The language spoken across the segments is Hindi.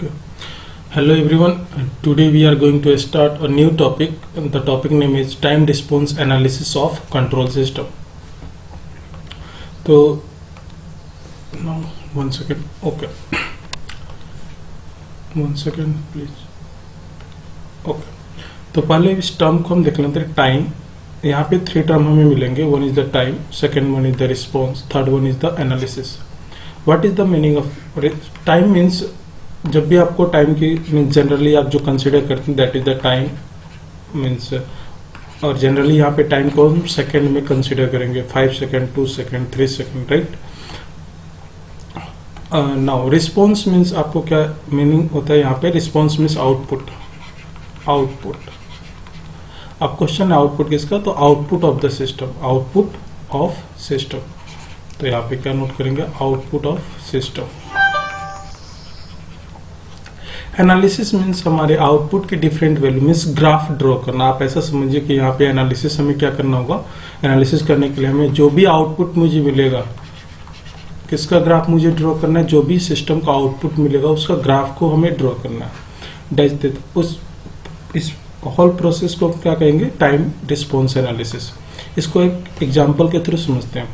Okay. Hello everyone. Today we are going to start a new topic. The topic name is time response analysis of control system. तो now 1 second. Okay. 1 second please. Okay. तो पहले इस टर्म को हम देख लेते हैं टाइम. यहाँ पे 3 टर्म हमें मिलेंगे. One is the time, second one is the response, third one is the analysis. What is the meaning of time? Means जब भी आपको टाइम की जनरली आप जो कंसिडर करते हैं that is the time means, और जनरली यहाँ पे टाइम को हम सेकेंड में कंसिडर करेंगे. 5 second, 2 second, 3 second, right. Now response means आपको क्या मीनिंग होता है यहाँ पे? Response means output. आउटपुट अब क्वेश्चन है आउटपुट किसका? तो output of the system. Output of system. तो यहाँ पे क्या नोट करेंगे? Output of system. Analysis means हमारे आउटपुट की different value means graph draw करना. आप ऐसा समझिए कि यहाँ पे एनालिसिस हमें क्या करना होगा? एनालिसिस करने के लिए हमें जो भी आउटपुट मुझे मिलेगा, किसका ग्राफ मुझे ड्रॉ करना है? जो भी सिस्टम का आउटपुट मिलेगा उसका ग्राफ को हमें ड्रॉ करना है. इस होल प्रोसेस को क्या कहेंगे? Time response analysis. इसको एक एग्जाम्पल के थ्रू समझते हैं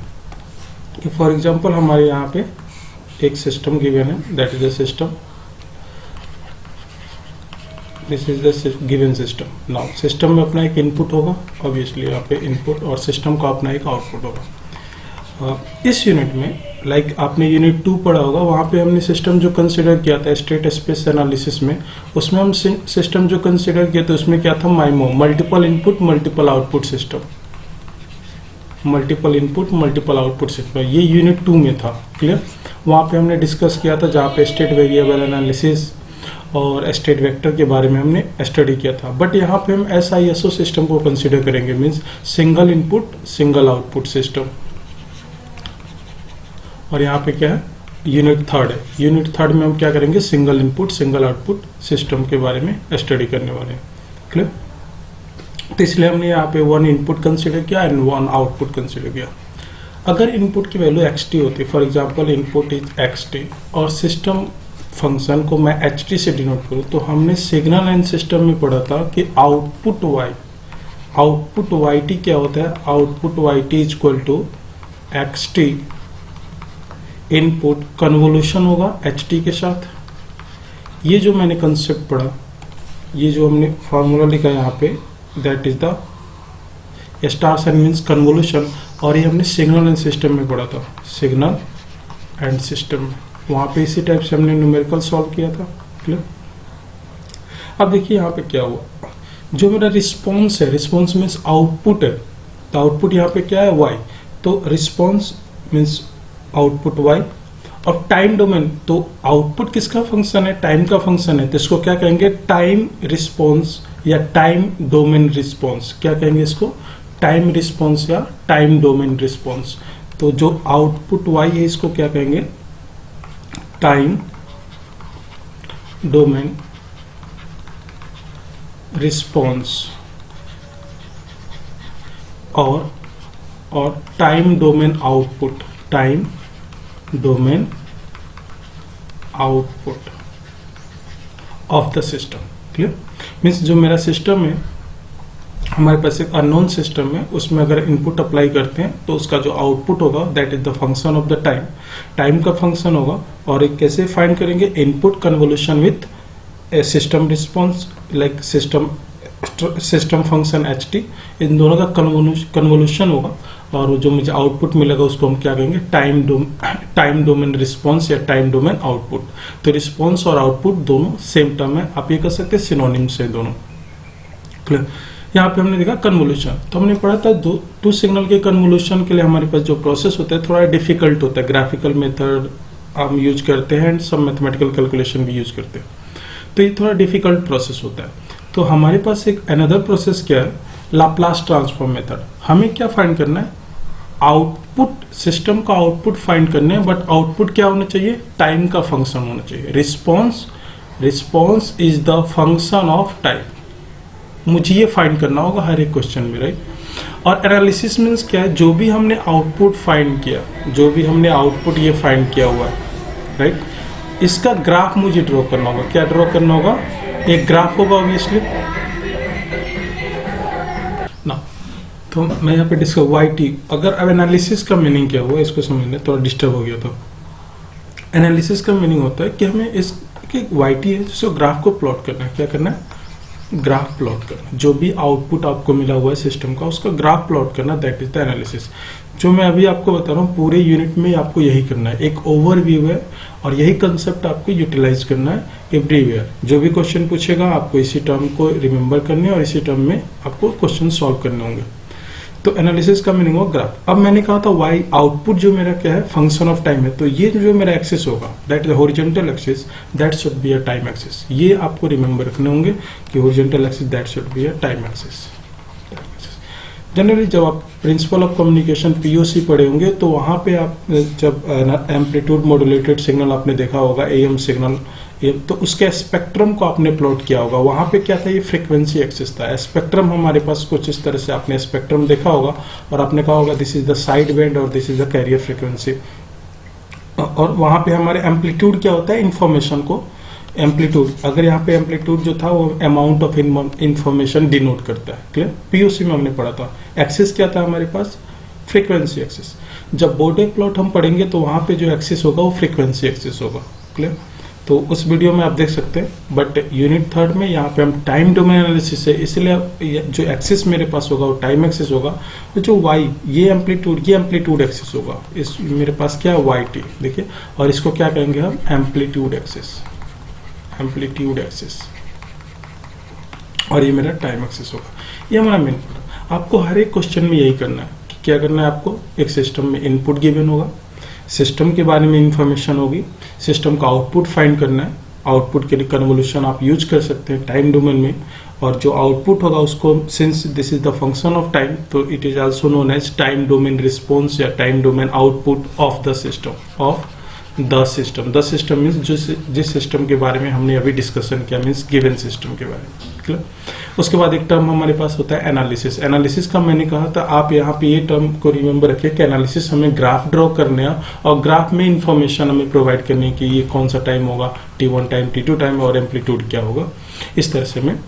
कि फॉर एग्जाम्पल हमारे यहाँ पे एक सिस्टम गिवन है, that is the system. This is the given system. Now system में अपना एक इनपुट होगा, ऑब्वियसली यहाँ पे इनपुट, और सिस्टम का अपना एक आउटपुट होगा. इस यूनिट में लाइक आपने यूनिट 2 पढ़ा होगा, वहाँ पे हमने सिस्टम जो कंसिडर किया था स्टेट स्पेस एनालिसिस में, उसमें हम सिस्टम जो कंसिडर किया था उसमें क्या था? MIMO, multiple input multiple output system. Multiple input multiple output system, ये यूनिट 2 में था. क्लियर? वहाँ पे हमने डिस्कस किया था जहाँ पे स्टेट वेरिएबल एनालिसिस और स्टेट वेक्टर के बारे में हमने स्टडी किया था. बट यहाँ पे हम SISO सिस्टम को कंसिडर करेंगे, means single input single output system. और यहाँ पे क्या है? यूनिट 3 है. यूनिट 3 में हम क्या करेंगे? Single input single output system के बारे में स्टडी करने वाले हैं. क्लियर? तो इसलिए हमने यहाँ पे 1 इनपुट कंसिडर किया एंड 1 आउटपुट कंसिडर किया. अगर इनपुट की वैल्यू xt होती, for example input is xt और सिस्टम फंक्शन को मैं ht से डिनोट करूँ, तो हमने सिग्नल एंड सिस्टम में पढ़ा था कि आउटपुट yt क्या होता है? Output yt is equal to xt input convolution होगा ht के साथ. ये जो मैंने कंसेप्ट पढ़ा, ये जो हमने फॉर्मूला लिखा यहाँ पे, that is the star sign means convolution, और ये हमने सिग्नल एंड सिस्टम में पढ़ा था. सिग्नल एंड सिस्टम में वहाँ पे इसी टाइप से हमने न्यूमेरिकल सॉल्व किया था. क्लियर? अब देखिए यहाँ पे क्या हुआ. जो मेरा रिस्पॉन्स है, रिस्पॉन्स मीन्स आउटपुट है, तो आउटपुट यहाँ पे क्या है? y. तो रिस्पॉन्स मीन्स आउटपुट y. और टाइम डोमेन, तो आउटपुट किसका फंक्शन है? टाइम का फंक्शन है, तो इसको क्या कहेंगे? टाइम रिस्पॉन्स या टाइम डोमेन रिस्पॉन्स. क्या कहेंगे इसको? टाइम रिस्पॉन्स या टाइम डोमेन रिस्पॉन्स. तो जो आउटपुट y है इसको क्या कहेंगे? Time domain response. और time domain output. Time domain output of the system. Clear? Means जो मेरा सिस्टम है, हमारे पास एक अननोन सिस्टम है, उसमें अगर इनपुट अप्लाई करते हैं तो उसका जो आउटपुट होगा that is the function of the time. Time का फंक्शन होगा. और एक कैसे फाइंड करेंगे? Input convolution with system response, like system function ht, इन दोनों का कन्वोल्यूशन होगा, और जो मुझे आउटपुट मिलेगा उसको हम क्या कहेंगे? टाइम डोमेन रिस्पॉन्स या टाइम डोमेन आउटपुट. तो रिस्पॉन्स और आउटपुट दोनों सेम टर्म है, आप ये कह सकते हैं सिनोनिम्स है दोनों. क्लियर? यहाँ पे हमने देखा कन्वोल्यूशन, तो हमने पढ़ा था 2 सिग्नल के कन्वोल्यूशन के लिए हमारे पास जो प्रोसेस होता है थोड़ा डिफिकल्ट होता है. ग्राफिकल मेथड हम यूज करते हैं एंड सब मैथमेटिकल कैलकुलेशन भी यूज करते हैं, तो ये थोड़ा डिफिकल्ट प्रोसेस होता है. तो हमारे पास एक अनदर प्रोसेस क्या है? Laplace transform method. हमें क्या फाइंड करना है? आउटपुट, सिस्टम का आउटपुट फाइंड करना है, बट आउटपुट क्या होना चाहिए? टाइम का फंक्शन होना चाहिए. Response is the function of time. मुझे ये फाइंड करना होगा हर एक क्वेश्चन में, राइट. और एनालिसिस मीन्स क्या है? जो भी हमने आउटपुट फाइंड किया, जो भी हमने आउटपुट ये फाइंड किया हुआ है, राइट, इसका ग्राफ मुझे ड्रॉ करना होगा। क्या ड्रॉ करना होगा? एक ग्राफ होगा ऑब्वियसली ना। तो मैं यहाँ पे डिस्कस वाई टी, अगर अब एनालिसिस का मीनिंग क्या हुआ इसको समझने, थोड़ा डिस्टर्ब हो गया। तो एनालिसिस का मीनिंग होता है कि हमें इस वाई टी है जिसको ग्राफ को प्लॉट करना है। क्या करना है? ग्राफ प्लॉट करना। जो भी आउटपुट आपको मिला हुआ है सिस्टम का उसका ग्राफ प्लॉट करना, दैट इज द एनालिसिस। जो मैं अभी आपको बता रहा हूँ पूरे यूनिट में आपको यही करना है। एक ओवरव्यू है और यही कंसेप्ट आपको यूटिलाइज करना है एवरीवेयर। जो भी क्वेश्चन पूछेगा आपको इसी टर्म को रिमेंबर करने और इसी टर्म में आपको क्वेश्चन सॉल्व करने होंगे। तो एनालिसिस का मीनिंग होगा ग्राफ। अब मैंने कहा था वाई आउटपुट जो मेरा क्या है? फंक्शन ऑफ टाइम है। तो ये जो मेरा एक्सिस होगा that is horizontal axis, that should be a time axis. ये आपको रिमेंबर रखने होंगे कि horizontal axis that should be a time axis. Generally जब आप प्रिंसिपल ऑफ कम्युनिकेशन पीओसी पढ़े होंगे तो वहाँ पे आप जब एम्पलीट्यूड मॉड्यूलेटेड सिग्नल आपने देखा होगा, एएम सिग्नल, तो उसके स्पेक्ट्रम को आपने प्लॉट किया होगा। वहाँ पे क्या था? ये फ्रीक्वेंसी एक्सिस था। स्पेक्ट्रम हमारे पास कुछ इस तरह से आपने स्पेक्ट्रम देखा होगा और आपने कहा होगा this is the side band और this is the carrier frequency. और वहाँ पे हमारे एम्पलीट्यूड क्या होता है? इंफॉर्मेशन को एम्पलीट्यूड, अगर यहाँ पे एम्पलीट्यूड जो था वो अमाउंट ऑफ इंफॉर्मेशन डिनोट करता है। क्लियर? पीओसी में हमने पढ़ा था। एक्सिस क्या था हमारे पास? Frequency axis. जब बोर्डे प्लॉट हम पढ़ेंगे तो वहाँ पे जो एक्सिस होगा वो फ्रीक्वेंसी एक्सिस होगा। क्लियर? तो उस वीडियो में आप देख सकते हैं। बट यूनिट 3 में यहाँ पे हम टाइम डोमेन एनालिसिस है, इसलिए जो एक्सिस मेरे पास होगा वो टाइम एक्सिस होगा। तो जो वाई ये एम्पलीट्यूड एक्सिस होगा। इस मेरे पास क्या? Y T. देखिए, और इसको क्या कहेंगे हम? Amplitude axis. Amplitude axis. और ये मेरा टाइम एक्सिस होगा। ये हमारा मेन। आपको हर एक क्वेश्चन में यही करना है कि क्या करना है आपको? एक सिस्टम में इनपुट गिवन होगा, सिस्टम के बारे में इंफॉर्मेशन होगी, सिस्टम का आउटपुट फाइंड करना है। आउटपुट के लिए कन्वोल्यूशन आप यूज कर सकते हैं टाइम डोमेन में। और जो आउटपुट होगा उसको, since this is the function of time, तो it is also known as time domain response या time domain output of the system. The system means जिस सिस्टम के बारे में हमने अभी डिस्कशन किया, मीन्स गिवन सिस्टम के बारे में। क्लियर? उसके बाद एक टर्म हमारे पास होता है एनालिसिस। एनालिसिस का मैंने कहा था आप यहाँ पे ये टर्म को रिमेंबर रखिए कि एनालिसिस हमें ग्राफ ड्रॉ करने हैं और ग्राफ में इंफॉर्मेशन हमें प्रोवाइड करनी है कि ये कौन सा टाइम होगा, T1 टाइम, T2 टाइम और एम्पलीट्यूड क्या होगा। इस तरह से हमें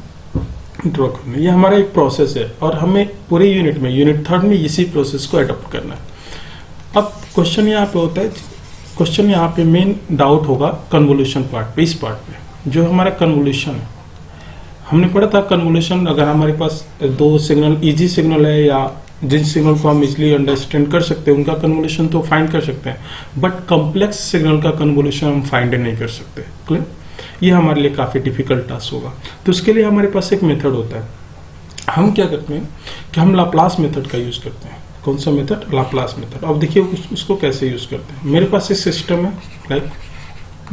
ड्रॉ करना है। ये हमारा एक प्रोसेस है और हमें पूरे यूनिट 3 में इसी प्रोसेस को अडॉप्ट करना है। अब क्वेश्चन यहाँ पे होता है, क्वेश्चन यहाँ पे मेन डाउट होगा कन्वोल्यूशन पार्ट पे। इस पार्ट पे जो हमारा कन्वोल्यूशन है, हमने पढ़ा था कन्वोल्यूशन अगर हमारे पास दो सिग्नल इजी सिग्नल है या जिन सिग्नल को हम इजिली अंडरस्टैंड कर सकते हैं उनका कन्वोल्यूशन तो फाइंड कर सकते हैं, बट कॉम्प्लेक्स सिग्नल का कन्वोल्यूशन हम फाइंड नहीं कर सकते। क्लियर? ये हमारे लिए काफ़ी डिफिकल्ट टास्क होगा। तो उसके लिए हमारे पास एक मेथड होता है। हम क्या करते हैं कि हम लाप्लास मेथड का यूज़ करते हैं। कौन सा मेथड? Laplace method. अब देखिए उसको कैसे यूज़ करते हैं। मेरे पास एक सिस्टम है, लाइक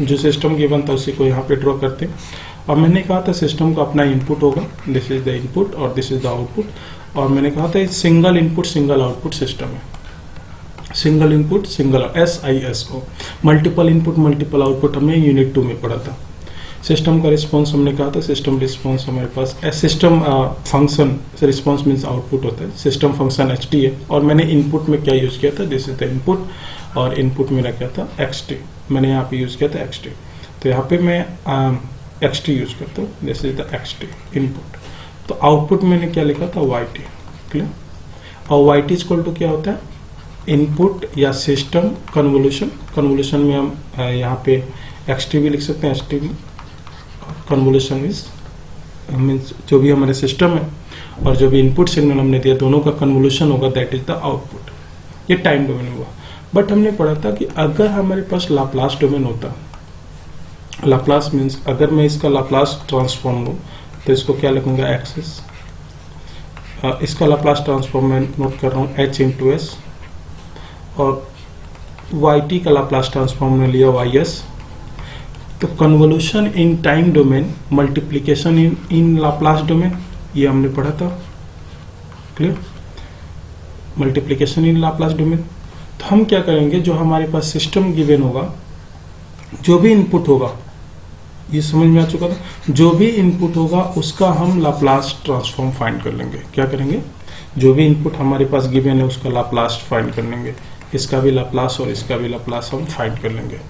जो सिस्टम गिवन था उसी को यहाँ पे ड्रॉ करते हैं। और मैंने कहा था सिस्टम का अपना इनपुट होगा, दिस इज द इनपुट और दिस इज द आउटपुट। और मैंने कहा था single input single output system है। Single input single SISO, multiple input multiple output हमने यूनिट 2 में पढ़ा था। सिस्टम का रिस्पॉन्स हमने कहा था सिस्टम रिस्पॉन्स हमारे पास system function response means output होता है, सिस्टम फंक्शन HT है। और मैंने इनपुट में क्या यूज़ किया था? दिस इज द इनपुट और इनपुट मेरा क्या था? XT। मैंने यहाँ पे यूज़ किया था XT। तो यहाँ पे मैं XT यूज करता हूँ, this is the XT input. तो आउटपुट मैंने क्या लिखा था? YT। क्लियर? और YT इक्वल टू क्या होता है? इनपुट या सिस्टम कन्वोल्यूशन। कन्वोल्यूशन में हम यहाँ पे XT भी लिख सकते हैं, HT भी। कन्वोल्यूशन मीन्स जो भी हमारे सिस्टम है और जो भी इनपुट सिग्नल हमने दिया दोनों का कन्वोल्यूशन होगा, दैट इज द आउटपुट। ये टाइम डोमेन हुआ। बट हमने पढ़ा था कि अगर हमारे पास लाप्लास डोमेन होता, लाप्लास मीन्स अगर मैं इसका लाप्लास ट्रांसफॉर्म लूँ तो इसको क्या लिखूंगा? एक्सिस। इसका लाप्लास ट्रांसफॉर्म मैं नोट कर रहा हूँ H×S और YT का लाप्लास ट्रांसफॉर्म में लिया YS। तो convolution in time domain, multiplication in Laplace domain, ये हमने पढ़ा था। क्लियर? मल्टीप्लिकेशन इन लाप्लास डोमेन। तो हम क्या करेंगे, जो हमारे पास सिस्टम गिवन होगा, जो भी इनपुट होगा, ये समझ में आ चुका था, जो भी इनपुट होगा उसका हम लाप्लास ट्रांसफॉर्म फाइंड कर लेंगे। क्या करेंगे? जो भी इनपुट हमारे पास गिवन है उसका लाप्लास फाइंड कर लेंगे। इसका भी लाप्लास और इसका भी लाप्लास हम फाइंड कर लेंगे।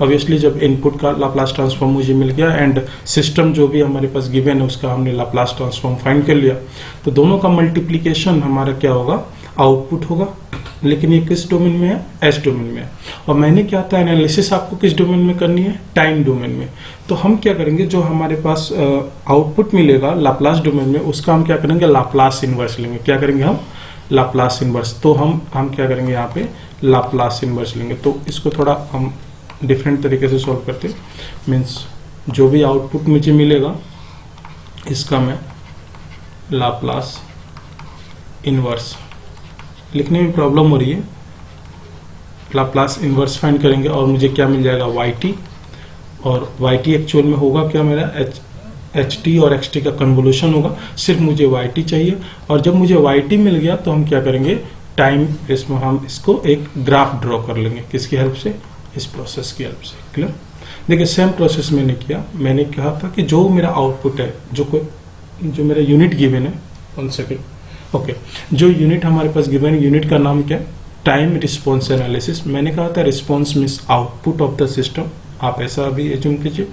ऑब्वियसली जब इनपुट का लाप्लास ट्रांसफॉर्म मुझे मिल गया एंड सिस्टम जो भी हमारे पास गिवन है उसका हमने लाप्लास ट्रांसफॉर्म फाइंड कर लिया, तो दोनों का मल्टीप्लीकेशन हमारा क्या होगा, आउटपुट होगा। लेकिन ये किस डोमेन में है, एस डोमेन में है। और मैंने क्या था, एनालिसिस आपको किस डोमेन में करनी है, टाइम डोमेन में। तो हम क्या करेंगे, जो हमारे पास आउटपुट मिलेगा लाप्लास डोमेन में, उसका हम क्या करेंगे, लाप्लास इनवर्स लेंगे। क्या करेंगे हम, लाप्लास इनवर्स। तो हम क्या करेंगे यहाँ पे, लाप्लास इनवर्स लेंगे। तो इसको थोड़ा हम डिफरेंट तरीके से सॉल्व करते हैं। मीन्स जो भी आउटपुट मुझे मिलेगा इसका मैं लाप्लास इनवर्स, लिखने में प्रॉब्लम हो रही है, लाप्लास इनवर्स फाइंड करेंगे और मुझे क्या मिल जाएगा, yt। और yt एक्चुअल में होगा क्या, मेरा ht और xt का कन्वोल्यूशन होगा। सिर्फ मुझे yt चाहिए। और जब मुझे yt मिल गया तो हम क्या करेंगे, टाइम इसमें हम इसको एक ग्राफ ड्रॉ कर लेंगे। किसकी हेल्प से, इस प्रोसेस की हेल्प से। क्लियर। देखिए सेम प्रोसेस मैंने किया। मैंने कहा था कि जो मेरा आउटपुट है, जो मेरा यूनिट गिवन है, 1 सेकेंड, ओके, जो यूनिट हमारे पास गिवन है, यूनिट का नाम क्या है, टाइम रिस्पॉन्स एनालिसिस। मैंने कहा था response means output of the system, आप ऐसा भी एज्यूम कीजिए।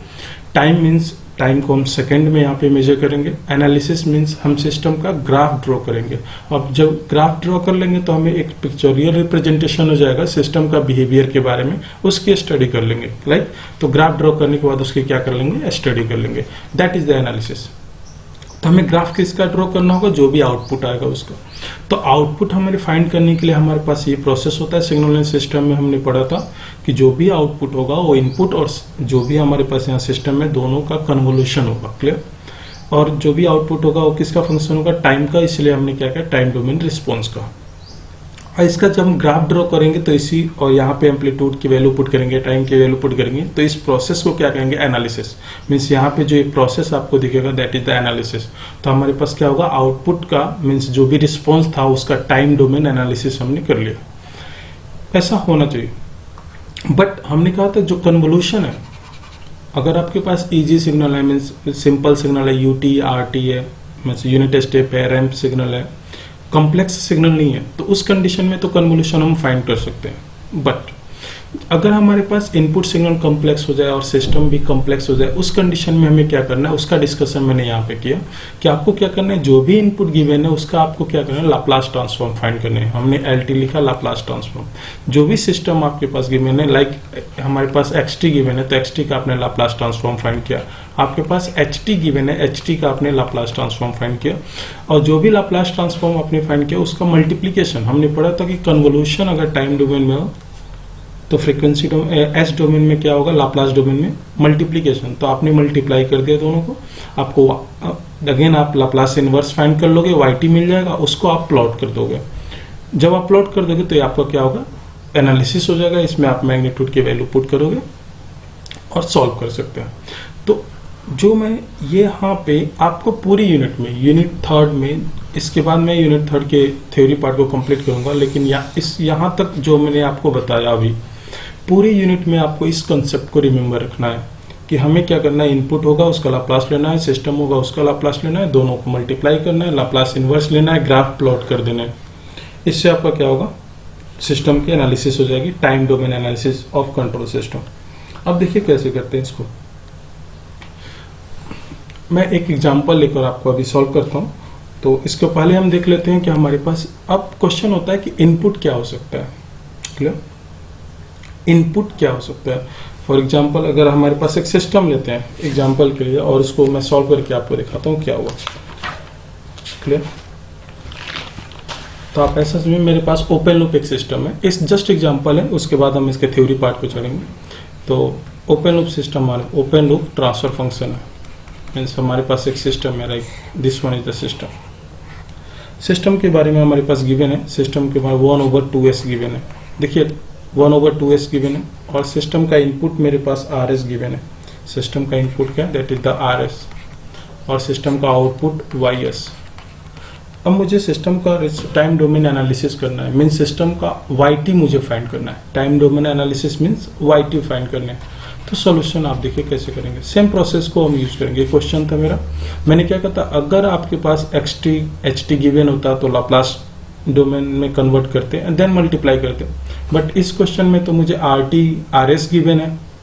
टाइम मीन्स टाइम को हम सेकंड में यहाँ पे मेजर करेंगे। एनालिसिस मीन्स हम सिस्टम का ग्राफ ड्रॉ करेंगे। अब जब ग्राफ ड्रॉ कर लेंगे तो हमें एक पिक्चोरियल रिप्रेजेंटेशन हो जाएगा सिस्टम का बिहेवियर के बारे में, उसकी स्टडी कर लेंगे। लाइक तो ग्राफ ड्रॉ करने के बाद उसकी क्या कर लेंगे, स्टडी कर लेंगे। That is the analysis. तो हमें ग्राफ किसका ड्रॉ करना होगा, जो भी आउटपुट आएगा उसका। तो आउटपुट हमें फाइंड करने के लिए हमारे पास ये प्रोसेस होता है। सिग्नल एंड सिस्टम में हमने पढ़ा था कि जो भी आउटपुट होगा वो इनपुट और जो भी हमारे पास यहाँ सिस्टम में दोनों का कन्वोल्यूशन होगा। क्लियर। और जो भी आउटपुट होगा वो किसका फंक्शन होगा, टाइम का। इसलिए हमने क्या किया, टाइम डोमेन रिस्पॉन्स का। और इसका जब हम ग्राफ ड्रॉ करेंगे तो इसी, और यहाँ पे एम्पलीट्यूड की वैल्यू पुट करेंगे, टाइम की वैल्यू पुट करेंगे, तो इस प्रोसेस को क्या कहेंगे, एनालिसिस। मीन्स यहाँ पे जो एक प्रोसेस आपको दिखेगा दैट इज द एनालिसिस। तो हमारे पास क्या होगा, आउटपुट का मीन्स जो भी रिस्पॉन्स था उसका टाइम डोमेन एनालिसिस हमने कर लिया। ऐसा होना चाहिए। बट हमने कहा था जो कन्वोल्यूशन है, अगर आपके पास इजी सिग्नल है, मीन्स सिंपल सिग्नल है, यूटी आरटी है, मीन्स यूनिट स्टेप है, रैंप सिग्नल है, कॉम्प्लेक्स सिग्नल नहीं है, तो उस कंडीशन में तो कन्वोल्यूशन हम फाइंड कर सकते हैं। बट अगर हमारे पास इनपुट सिग्नल कॉम्प्लेक्स हो जाए और सिस्टम भी कॉम्प्लेक्स हो जाए, उस कंडीशन में हमें क्या करना है, उसका डिस्कशन मैंने यहाँ पे किया कि आपको क्या करना है, जो भी इनपुट गिवन है उसका आपको क्या करना है, लाप्लास ट्रांसफॉर्म फाइंड करना है। हमने LT लिखा, लाप्लास ट्रांसफॉर्म। जो भी सिस्टम आपके पास गिवन है, लाइक हमारे पास XT गिवन है तो XT का आपने लाप्लास ट्रांसफॉर्म फाइंड किया। आपके पास HT गिवन है, HT का आपने लाप्लास ट्रांसफॉर्म फाइंड किया। और जो भी लाप्लास ट्रांसफॉर्म आपने फाइंड किया उसका मल्टीप्लीकेशन, हमने पढ़ा था कि कन्वोल्यूशन अगर टाइम डोमेन में हो तो फ्रीक्वेंसी एस डोमेन में क्या होगा, लाप्लास डोमेन में मल्टीप्लीकेशन। तो आपने मल्टीप्लाई कर दिया दोनों को, आपको अगेन आप लाप्लास इनवर्स फाइंड कर लोगे, yt मिल जाएगा, उसको आप प्लॉट कर दोगे। जब आप प्लॉट कर दोगे तो ये आपका क्या होगा, एनालिसिस हो जाएगा। इसमें आप मैग्नीट्यूड की वैल्यू पुट करोगे और सॉल्व कर सकते हैं। तो जो मैं ये यहाँ पे आपको पूरी यूनिट में, यूनिट थर्ड में, इसके बाद मैं यूनिट थर्ड के थ्योरी पार्ट को कंप्लीट करूंगा, लेकिन यहाँ तक जो मैंने आपको बताया अभी, पूरी यूनिट में आपको इस कंसेप्ट को रिमेंबर रखना है कि हमें क्या करना है, इनपुट होगा उसका लाप्लास लेना है, सिस्टम होगा उसका लाप्लास लेना है, दोनों को मल्टीप्लाई करना है, लाप्लास इनवर्स लेना है, ग्राफ प्लॉट कर देना है। इससे आपका क्या होगा, सिस्टम की एनालिसिस हो जाएगी, time domain analysis of control system. अब देखिए कैसे करते हैं इसको। मैं एक एग्जांपल लेकर आपको अभी सॉल्व करता हूँ। तो इसके पहले हम देख लेते हैं कि हमारे पास अब क्वेश्चन होता है कि इनपुट क्या हो सकता है। क्लियर, इनपुट क्या हो सकता है। फॉर एग्जांपल अगर हमारे पास एक सिस्टम लेते हैं एग्जांपल के लिए, और इसको मैं सॉल्व करके आपको दिखाता हूँ क्या हुआ। क्लियर, तो आप ऐसा समझिए मेरे पास ओपन लूप एक सिस्टम है, इस जस्ट एग्जांपल है, उसके बाद हम इसके थ्योरी पार्ट को चढ़ेंगे। तो ओपन लूप सिस्टम माने ओपन लूप ट्रांसफर फंक्शन है, मीन्स हमारे पास एक सिस्टम है, right, this one is the system. System के बारे में हमारे पास गिवन है, सिस्टम के बारे में 1/2s गिवन है। देखिए 1/2s गिवन है और सिस्टम का इनपुट मेरे पास RS गिवन है। सिस्टम का इनपुट क्या है, दैट इज द RS, और सिस्टम का आउटपुट YS। अब मुझे सिस्टम का टाइम डोमेन एनालिसिस करना है, मीन्स सिस्टम का YT मुझे फाइंड करना है। Time domain analysis means YT find करना है। तो सॉल्यूशन आप देखिए कैसे करेंगे, सेम प्रोसेस को हम यूज करेंगे। क्वेश्चन था मेरा, मैंने क्या कहा था, अगर आपके पास XT HT गिवन होता तो लाप्लास डोमेन में कन्वर्ट करते एंड देन मल्टीप्लाई करते। बट इस क्वेश्चन में तो मुझे RT RS गिवन है,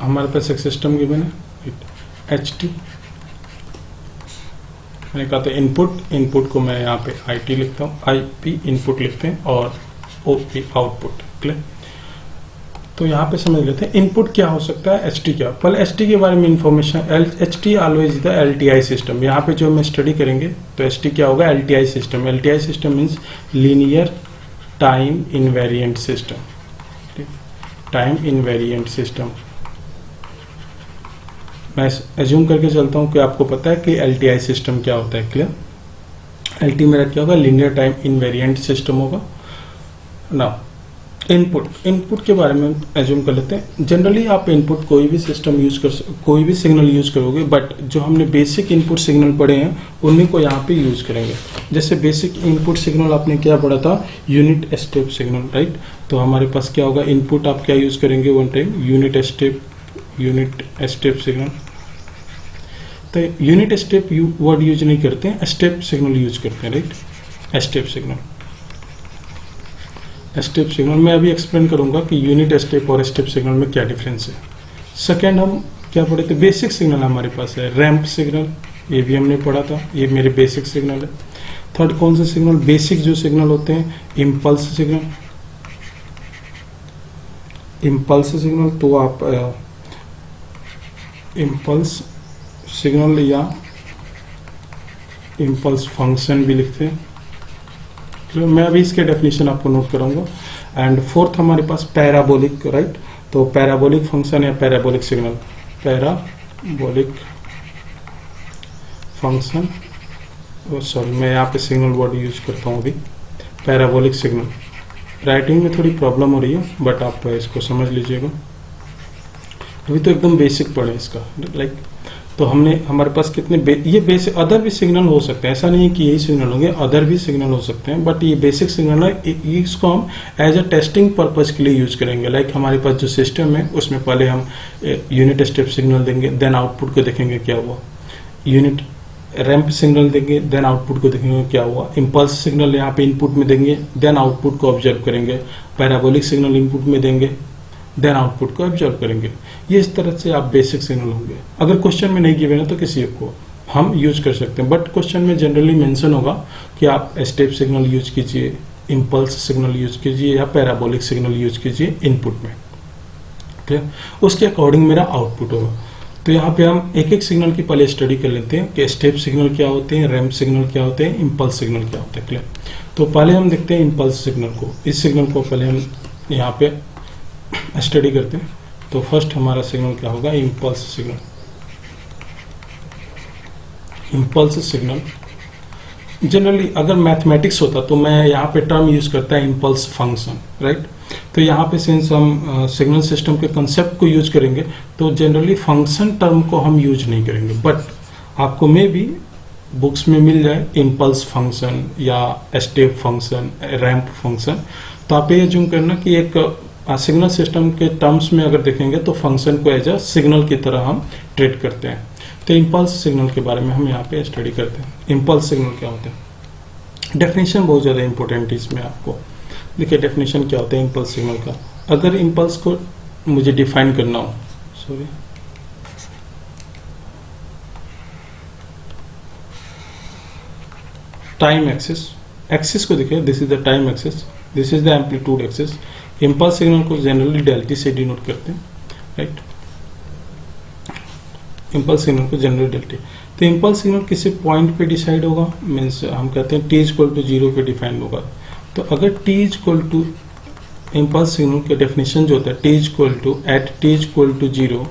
हमारे पास एक सिस्टम गिवन है एच टी, मैंने कहा था इनपुट को मैं यहाँ पे आई टी लिखता हूँ, आई पी इनपुट लिखते हैं और ओ पी आउटपुट। क्लियर? तो यहाँ पे समझ लेते हैं इनपुट क्या हो सकता है, एच टी क्या। पहले एच टी के बारे में information, H T always the L T I system. यहाँ पे जो हम स्टडी करेंगे तो एच टी क्या होगा, L T I system. L T I system means linear time invariant system. Time invariant system मैं एज्यूम करके चलता हूँ कि आपको पता है कि एल टी आई सिस्टम क्या होता है। क्लियर? एल टी मेरा क्या होगा, लीनियर टाइम इनवेरिएंट सिस्टम होगा ना। इनपुट के बारे में एज्यूम कर लेते हैं। जनरली आप इनपुट कोई भी सिस्टम कोई भी सिग्नल यूज करोगे, बट जो हमने बेसिक इनपुट सिग्नल पढ़े हैं उन्हीं को यहाँ पे यूज करेंगे। जैसे बेसिक इनपुट सिग्नल आपने क्या पढ़ा था, यूनिट स्टेप सिग्नल, राइट। तो हमारे पास क्या होगा, इनपुट आप क्या यूज करेंगे, one time unit step signal. तो यूनिट स्टेप वर्ड यूज नहीं करते हैं, स्टेप सिग्नल यूज करते हैं, राइट। स्टेप सिग्नल मैं अभी एक्सप्लेन करूंगा कि यूनिट स्टेप और स्टेप सिग्नल में क्या डिफरेंस है। सेकेंड हम क्या पढ़े थे, बेसिक सिग्नल हमारे पास है रैंप सिग्नल, ये भी हमने पढ़ा था, ये मेरे बेसिक सिग्नल है। थर्ड कौन सा सिग्नल, बेसिक जो सिग्नल होते हैं, इम्पल्स सिग्नल। तो आप इम्पल्स सिग्नल या इम्पल्स फंक्शन भी लिखते हैं। तो मैं अभी इसके डेफिनेशन आपको नोट कराऊंगा। एंड फोर्थ हमारे पास पैराबोलिक, राइट। तो पैराबोलिक फंक्शन या parabolic signal, parabolic function, sorry मैं यहाँ पे सिग्नल वर्ड यूज करता हूँ अभी, पैराबोलिक सिग्नल। राइटिंग में थोड़ी प्रॉब्लम हो रही है बट आप इसको समझ लीजिएगा। अभी तो एकदम बेसिक पढ़े इसका, लाइक तो हमारे पास कितने ये बेसिक अदर भी सिग्नल हो सकते हैं, ऐसा नहीं है कि यही सिग्नल होंगे, अदर भी सिग्नल हो सकते हैं, बट ये बेसिक सिग्नल है, इसको हम एज अ टेस्टिंग पर्पज के लिए यूज करेंगे। लाइक हमारे पास जो सिस्टम है उसमें पहले हम यूनिट स्टेप सिग्नल देंगे, देन आउटपुट को देखेंगे क्या हुआ, यूनिट रैंप सिग्नल देंगे, देन आउटपुट को देखेंगे क्या हुआ, इम्पल्स सिग्नल यहाँ पे इनपुट में देंगे, देन आउटपुट को ऑब्जर्व करेंगे, पैराबोलिक सिग्नल इनपुट में देंगे, देन आउटपुट को ऑब्जर्व करेंगे। ये इस तरह से आप बेसिक सिग्नल होंगे। अगर क्वेश्चन में नहीं गिवन है तो किसी को हम यूज कर सकते हैं, बट क्वेश्चन में जनरली मेंशन होगा कि आप स्टेप सिग्नल यूज कीजिए, इम्पल्स सिग्नल यूज कीजिए या पैराबोलिक सिग्नल यूज कीजिए इनपुट में। क्लियर? उसके अकॉर्डिंग मेरा आउटपुट होगा। तो यहाँ पे हम एक एक सिग्नल की पहले स्टडी कर लेते हैं कि स्टेप सिग्नल क्या होते हैं, रैंप सिग्नल क्या होते हैं, इम्पल्स सिग्नल क्या होते हैं। क्लियर? तो पहले हम देखते हैं इम्पल्स सिग्नल को। इस सिग्नल को पहले हम यहाँ पे स्टडी करते हैं। तो फर्स्ट हमारा सिग्नल क्या होगा, impulse signal. Impulse signal generally अगर मैथमेटिक्स होता तो मैं यहाँ पे टर्म यूज करता है इम्पल्स फंक्शन, राइट। तो यहाँ पे सिंस हम सिग्नल सिस्टम के कंसेप्ट को यूज करेंगे तो जनरली फंक्शन टर्म को हम यूज नहीं करेंगे, बट आपको मे भी बुक्स में मिल जाए इम्पल्स फंक्शन या स्टेप फंक्शन, रैंप फंक्शन। तो आप ये एज्यूम करना कि एक सिग्नल सिस्टम के टर्म्स में अगर देखेंगे तो फंक्शन को एज अ सिग्नल की तरह हम ट्रीट करते हैं। तो इम्पल्स सिग्नल के बारे में हम यहाँ पे स्टडी करते हैं। इम्पल्स सिग्नल क्या होते हैं, डेफिनेशन बहुत ज़्यादा इंपॉर्टेंट है इसमें। आपको देखिए डेफिनेशन क्या होता है इम्पल्स सिग्नल का। अगर इम्पल्स को मुझे डिफाइन करना हो, सॉरी टाइम एक्सिस को देखिए, this is the time axis, this is the amplitude axis. Impulse signal को जनरली डेल्टी से डिनोट करते हैं, राइट। इम्पल्स सिग्नल को जनरली डेल्टी। तो इम्पल्स सिग्नल किसी पॉइंट पे डिसाइड होगा, मीन्स हम कहते हैं t इक्वल टू 0 पे डिफाइन होगा। तो अगर t equal to impulse signal के डेफिनेशन जो होता है t equal to at t equal to 0,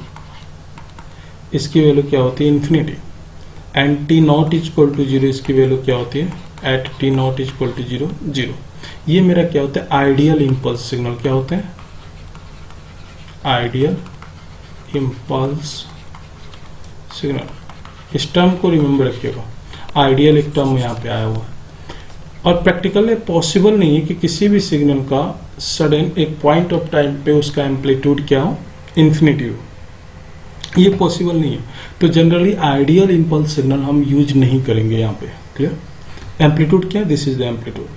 इसकी वैल्यू क्या होती है, infinity. And t not equal to 0, इसकी वैल्यू क्या होती है, at t not equal to 0 0। ये मेरा क्या होता है, आइडियल इम्पल्स सिग्नल। क्या होता है, आइडियल इम्पल्स सिग्नल। इस टर्म को रिमेंबर रखिएगा, आइडियल एक टर्म यहाँ पे आया हुआ है। और प्रैक्टिकल में पॉसिबल नहीं है कि किसी भी सिग्नल का सडन एक पॉइंट ऑफ टाइम पे उसका एम्पलीट्यूड क्या हो, इन्फिनिटी हो, ये पॉसिबल नहीं है। तो जनरली आइडियल इम्पल्स सिग्नल हम यूज नहीं करेंगे यहाँ पे। क्लियर? एम्पलीट्यूड क्या है, दिस इज द एम्पलीट्यूड।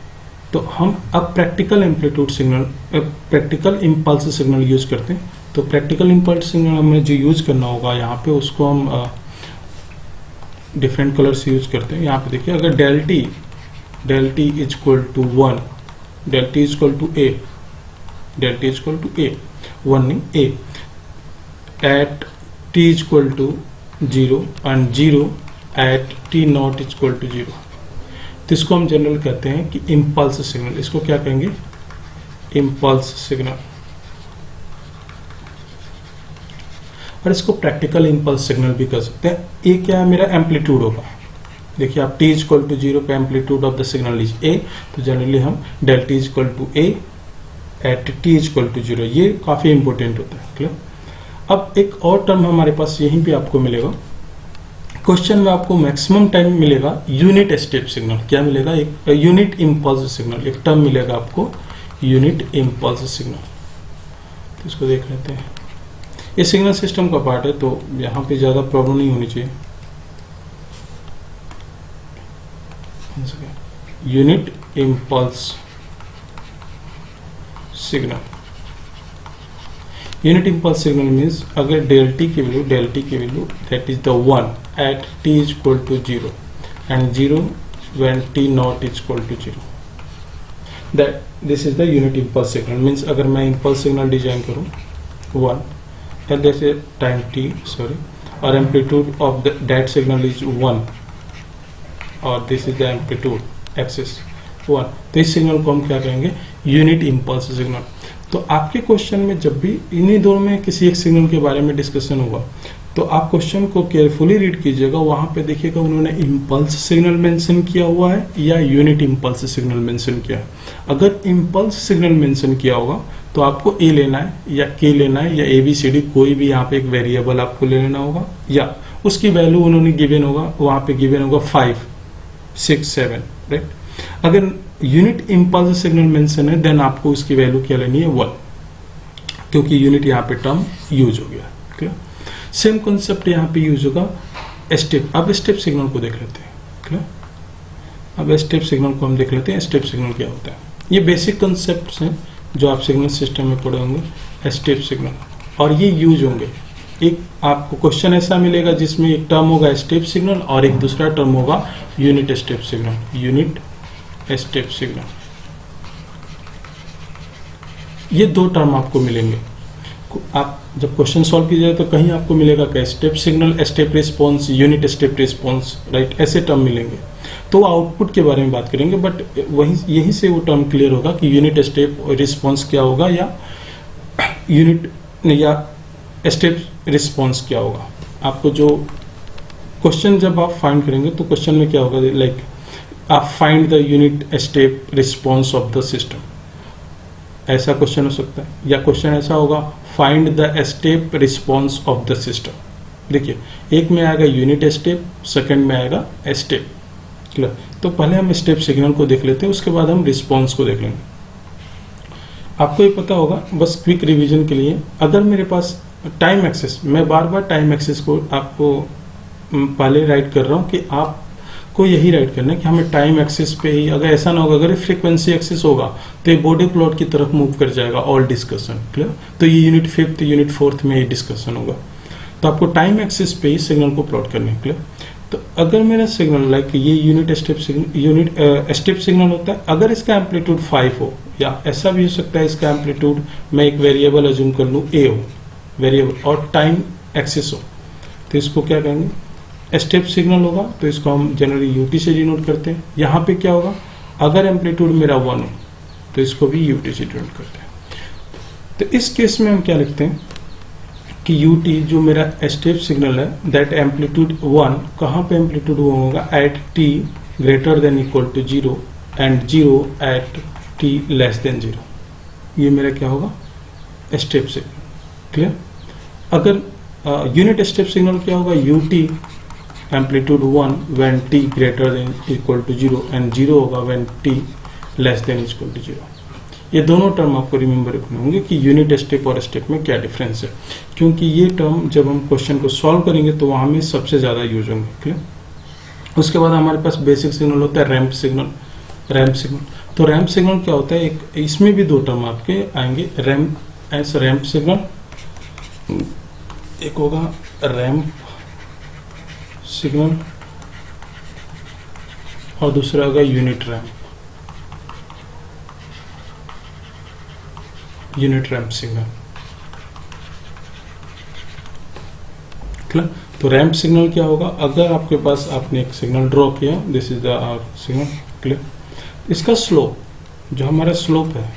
तो हम अब practical amplitude signal, practical impulse signal use करते हैं। तो प्रैक्टिकल इम्पल्स सिग्नल हमें जो यूज करना होगा यहाँ पे, उसको हम डिफरेंट कलर से यूज करते हैं। यहाँ पे देखिए, अगर del t is equal to 1, del t is equal to a, del t is equal to a, 1 नहीं a, at t is equal to 0 and 0 at t not is equal to 0, तो इसको हम जनरल कहते हैं कि इम्पल्स सिग्नल। इसको क्या कहेंगे? Impulse signal. और इसको प्रैक्टिकल इम्पल्स सिग्नल भी कर सकते हैं। ये क्या है? मेरा एम्पलीट्यूड होगा। देखिए आप t इज इक्वल टू 0 पे amplitude of the signal is a, तो जनरली हम del t is equal to a at t is equal to 0, ये काफी इंपॉर्टेंट होता है। क्लियर? अब एक और टर्म हमारे पास यहीं पे आपको मिलेगा, क्वेश्चन में आपको मैक्सिमम टाइम मिलेगा यूनिट स्टेप सिग्नल। क्या मिलेगा? एक यूनिट इम्पल्स सिग्नल, एक टर्म मिलेगा आपको यूनिट इम्पल्स सिग्नल। तो इसको देख लेते हैं। ये सिग्नल सिस्टम का पार्ट है, तो यहाँ पे ज्यादा प्रॉब्लम नहीं होनी चाहिए। Unit impulse signal, unit impulse signal means अगर डेल टी की value that is the 1 at t is equal to 0 and 0 when t not is equal to 0, that this is the unit impulse signal. Means अगर मैं इम्पल्स सिग्नल डिजाइन करूँ 1 एट जैसे टाइम t और amplitude of that signal is 1 और this is the amplitude axis 1, तो इस सिग्नल को हम क्या कहेंगे? Unit impulse signal. तो आपके क्वेश्चन में जब भी इन्हीं दोनों में किसी एक सिग्नल के बारे में डिस्कशन होगा, तो आप क्वेश्चन को केयरफुली रीड कीजिएगा। वहां पे देखिएगा उन्होंने इम्पल्स सिग्नल मेंशन किया हुआ है या यूनिट इम्पल्स सिग्नल मेंशन किया है। अगर इम्पल्स सिग्नल मेंशन किया होगा तो आपको ए लेना है या के लेना है या ABCD, कोई भी यहाँ पे एक वेरिएबल आपको ले लेना होगा, या उसकी वैल्यू उन्होंने गिवन होगा, वहां पे गिवन होगा 5, 6, 7, राइट। अगर यूनिट इम्पल्स सिग्नल मेंशन है देन आपको उसकी वैल्यू क्या लेनी है? 1, क्योंकि यूनिट यहाँ पे टर्म यूज हो गया। क्लियर? सेम कॉन्सेप्ट यहाँ पे यूज होगा स्टेप। अब स्टेप सिग्नल को देख लेते हैं। क्लियर? अब स्टेप सिग्नल को हम देख लेते हैं। स्टेप सिग्नल क्या होता है? ये बेसिक कॉन्सेप्ट्स हैं जो आप सिग्नल सिस्टम में पढ़े होंगे, स्टेप सिग्नल, और ये यूज होंगे। एक आपको क्वेश्चन ऐसा मिलेगा जिसमें एक टर्म होगा स्टेप सिग्नल और एक दूसरा टर्म होगा unit step signal, unit step signal. ये दो टर्म आपको मिलेंगे। आप जब क्वेश्चन सॉल्व कीजिएगा तो कहीं आपको मिलेगा क्या? Step signal, step response, unit step response, right, ऐसे टर्म मिलेंगे। तो आउटपुट के बारे में बात करेंगे, बट वही यहीं से वो टर्म क्लियर होगा कि यूनिट स्टेप रिस्पॉन्स क्या होगा या यूनिट या स्टेप रिस्पॉन्स क्या होगा। आपको जो क्वेश्चन जब आप फाइंड करेंगे तो क्वेश्चन में क्या होगा? लाइक आप find the unit step response of the system, ऐसा क्वेश्चन हो सकता है। या क्वेश्चन ऐसा होगा find the step response of the system. देखिए, एक में आएगा यूनिट स्टेप, सेकंड में आएगा स्टेप। क्लियर? तो पहले हम स्टेप सिग्नल को देख लेते हैं, उसके बाद हम रिस्पॉन्स को देख लेंगे। आपको ये पता होगा, बस क्विक रिवीजन के लिए, अगर मेरे पास टाइम एक्सेस, मैं बार बार टाइम एक्सेस को आपको पहले राइट कर रहा हूँ कि आपको यही राइट करना है कि हमें टाइम एक्सेस पे ही, अगर ऐसा ना होगा, अगर फ्रीक्वेंसी एक्सेस होगा तो ये बॉडी प्लॉट की तरफ मूव कर जाएगा ऑल डिस्कशन। क्लियर? तो ये यूनिट 5th यूनिट 4th में ही डिस्कशन होगा। तो आपको टाइम एक्सेस पे ही सिग्नल को प्लॉट करना है। क्लियर? तो अगर मेरा सिग्नल लाइक ये unit step signal, unit step signal होता है, अगर इसका एम्पलीट्यूड 5 हो, या ऐसा भी हो सकता है इसका एम्पलीट्यूड मैं एक वेरिएबल अज्यूम कर लूँ A हो, वेरिएबल, और टाइम एक्सेस हो, तो इसको क्या कहेंगे? स्टेप सिग्नल होगा। तो इसको हम जनरली UT से डिनोट करते हैं। यहाँ पे क्या होगा? अगर एम्पलीट्यूड मेरा 1 हो तो इसको भी UT से डिनोट करते हैं। तो इस केस में हम क्या लिखते हैं कि UT जो मेरा स्टेप सिग्नल है, दैट एम्पलीट्यूड 1, कहाँ पे एम्पलीट्यूड 1 होगा? At t greater than equal to 0 and 0 at t less than 0। ये मेरा क्या होगा? Step signal. क्लियर? अगर यूनिट स्टेप सिग्नल क्या होगा? UT amplitude 1 when t greater than equal to 0 and 0 होगा when t less than equal to 0। ये दोनों टर्म आपको रिमेंबर रखने होंगे कि यूनिट स्टेप और स्टेप में क्या डिफरेंस है, क्योंकि ये टर्म जब हम क्वेश्चन को सॉल्व करेंगे तो वहां में सबसे ज्यादा यूज होंगे। क्लियर? उसके बाद हमारे पास बेसिक सिग्नल होता है रैंप सिग्नल। रैंप सिग्नल, तो रैंप सिग्नल क्या होता है? एक इसमें भी दो टर्म आपके आएंगे, रैंप सिग्नल एक होगा रैंप सिग्नल और दूसरा होगा यूनिट रैंप सिग्नल। क्लियर? तो रैंप सिग्नल क्या होगा, अगर आपके पास आपने एक सिग्नल ड्रॉ किया, this is the signal. Clear? इसका स्लोप, जो हमारा स्लोप है,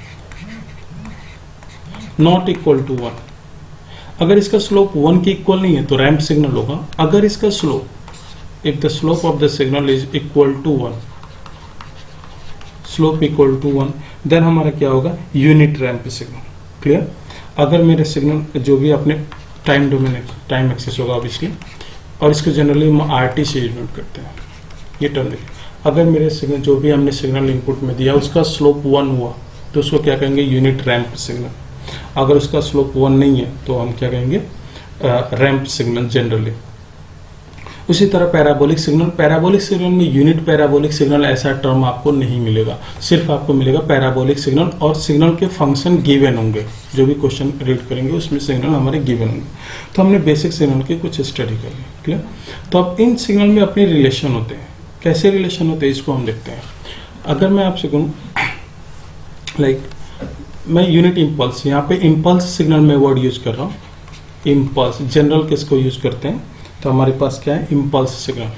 नॉट इक्वल टू 1। अगर इसका स्लोप 1 के इक्वल नहीं है तो रैंप सिग्नल होगा। अगर इसका slope, if the slope of the signal is equal to 1, slope equal to 1, then हमारा क्या होगा, यूनिट रैंप सिग्नल। क्लियर? अगर मेरे सिग्नल जो भी अपने टाइम डोमेन, टाइम एक्सेस होगा ऑब्वियसली, और इसको जनरली हम आरटी से यूज करते हैं। ये टर्म देखिए, अगर मेरे सिग्नल, जो भी हमने सिग्नल इनपुट में दिया, उसका स्लोप 1 हुआ तो उसको क्या कहेंगे, यूनिट रैंप सिग्नल। अगर उसका स्लोप 1 नहीं है तो हम क्या कहेंगे, रैंप सिग्नल जनरली। उसी तरह पैराबोलिक सिग्नल में यूनिट पैराबोलिक सिग्नल ऐसा टर्म आपको नहीं मिलेगा, सिर्फ आपको मिलेगा पैराबोलिक सिग्नल, और सिग्नल के फंक्शन गिवन होंगे। जो भी क्वेश्चन रीड करेंगे उसमें सिग्नल हमारे गिवन होंगे। तो हमने बेसिक सिग्नल की कुछ स्टडी कर ली। क्लियर? तो अब इन सिग्नल में अपने रिलेशन होते हैं। कैसे रिलेशन होते हैं इसको हम देखते हैं। अगर मैं आपसे कहूँ लाइक मैं यूनिट इम्पल्स, यहाँ पे इम्पल्स सिग्नल में वर्ड यूज कर रहा हूँ। इम्पल्स जनरल किसको यूज करते हैं, तो हमारे पास क्या है, इम्पल्स सिग्नल।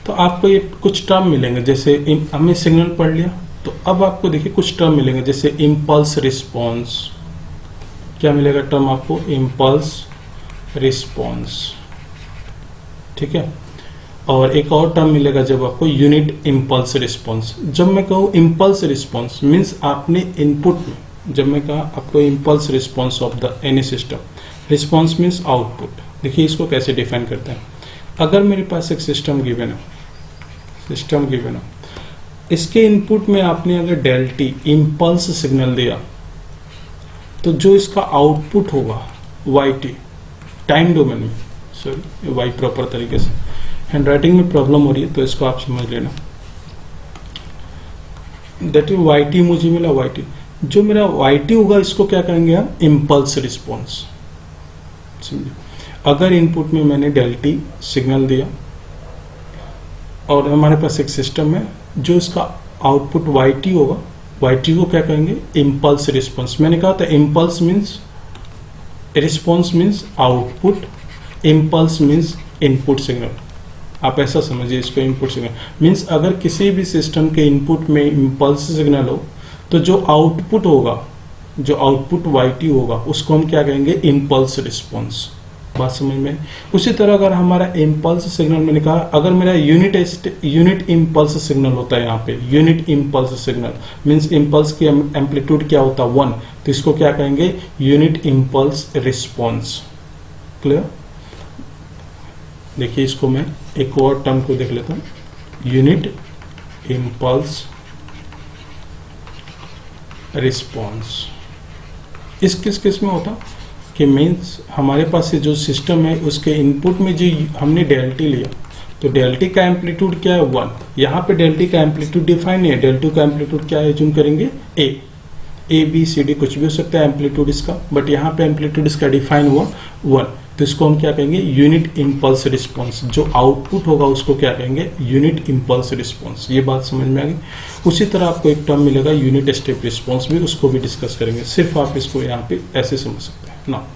तो आपको ये कुछ टर्म मिलेंगे, जैसे हमने सिग्नल पढ़ लिया, तो अब आपको देखिए कुछ टर्म मिलेंगे, जैसे इम्पल्स रिस्पॉन्स। क्या मिलेगा टर्म आपको, इम्पल्स रिस्पॉन्स। ठीक है? और एक और टर्म मिलेगा जब आपको यूनिट इम्पल्स रिस्पॉन्स। जब मैं कहूँ इम्पल्स रिस्पॉन्स मीन्स आपने इनपुट में, जब मैं कहा आपको impulse response of the any system, response means output. देखिए इसको कैसे डिफाइन करते हैं। अगर मेरे पास एक सिस्टम गिवन है, इसके इनपुट में आपने अगर डेल्टी इम्पल्स सिग्नल दिया, तो जो इसका आउटपुट होगा वाई टी, टाइम डोमेन में, सॉरी वाई प्रॉपर तरीके से, हैंड राइटिंग में प्रॉब्लम हो रही है तो इसको आप समझ लेना। दैट इज वाई टी मुझे मिला, वाई टी, जो मेरा वाई टी होगा इसको क्या कहेंगे हम, इम्पल्स रिस्पॉन्स। समझिए, अगर इनपुट में मैंने डेल्टी सिग्नल दिया और हमारे पास एक सिस्टम है, जो इसका आउटपुट वाई टी होगा, वाई टी को क्या कहेंगे, इम्पल्स रिस्पॉन्स। मैंने कहा था impulse means, response means output, impulse means input signal. आप ऐसा समझिए इसको, इनपुट सिग्नल मीन्स अगर किसी भी सिस्टम के इनपुट में इम्पल्स सिग्नल हो, तो जो आउटपुट होगा, जो आउटपुट वाई टी होगा, उसको हम क्या कहेंगे, इम्पल्स रिस्पॉन्स। बात समझ में? उसी तरह अगर हमारा इम्पल्स सिग्नल, मैंने कहा अगर मेरा यूनिट इम्पल्स सिग्नल होता है, यहाँ पे unit impulse signal means impulse की एम्पलीट्यूड क्या होता है, 1, तो इसको क्या कहेंगे, यूनिट इम्पल्स रिस्पॉन्स। क्लियर? देखिए इसको मैं एक और टर्म को देख लेता हूँ, यूनिट इम्पल्स रिस्पॉन्स। इस किस केस में होता कि मीन्स हमारे पास ये जो सिस्टम है उसके इनपुट में जो हमने डेल्टी लिया, तो डेल्टी का एम्पलीट्यूड क्या है, 1। यहाँ पे डेल्टी का एम्पलीट्यूड डिफाइन नहीं है, डेल्टी का एम्पलीट्यूड क्या है, जूम करेंगे ए बी सी डी कुछ भी हो सकता है एम्पलीट्यूड इसका, बट यहाँ पे एम्पलीट्यूड इसका डिफाइन हुआ 1, तो इसको हम क्या कहेंगे, यूनिट इम्पल्स रिस्पॉन्स। जो आउटपुट होगा उसको क्या कहेंगे, यूनिट इम्पल्स रिस्पॉन्स। ये बात समझ में आ गई। उसी तरह आपको एक टर्म मिलेगा यूनिट स्टेप रिस्पॉन्स भी, उसको भी डिस्कस करेंगे। सिर्फ आप इसको यहाँ पे ऐसे समझ सकते हैं ना।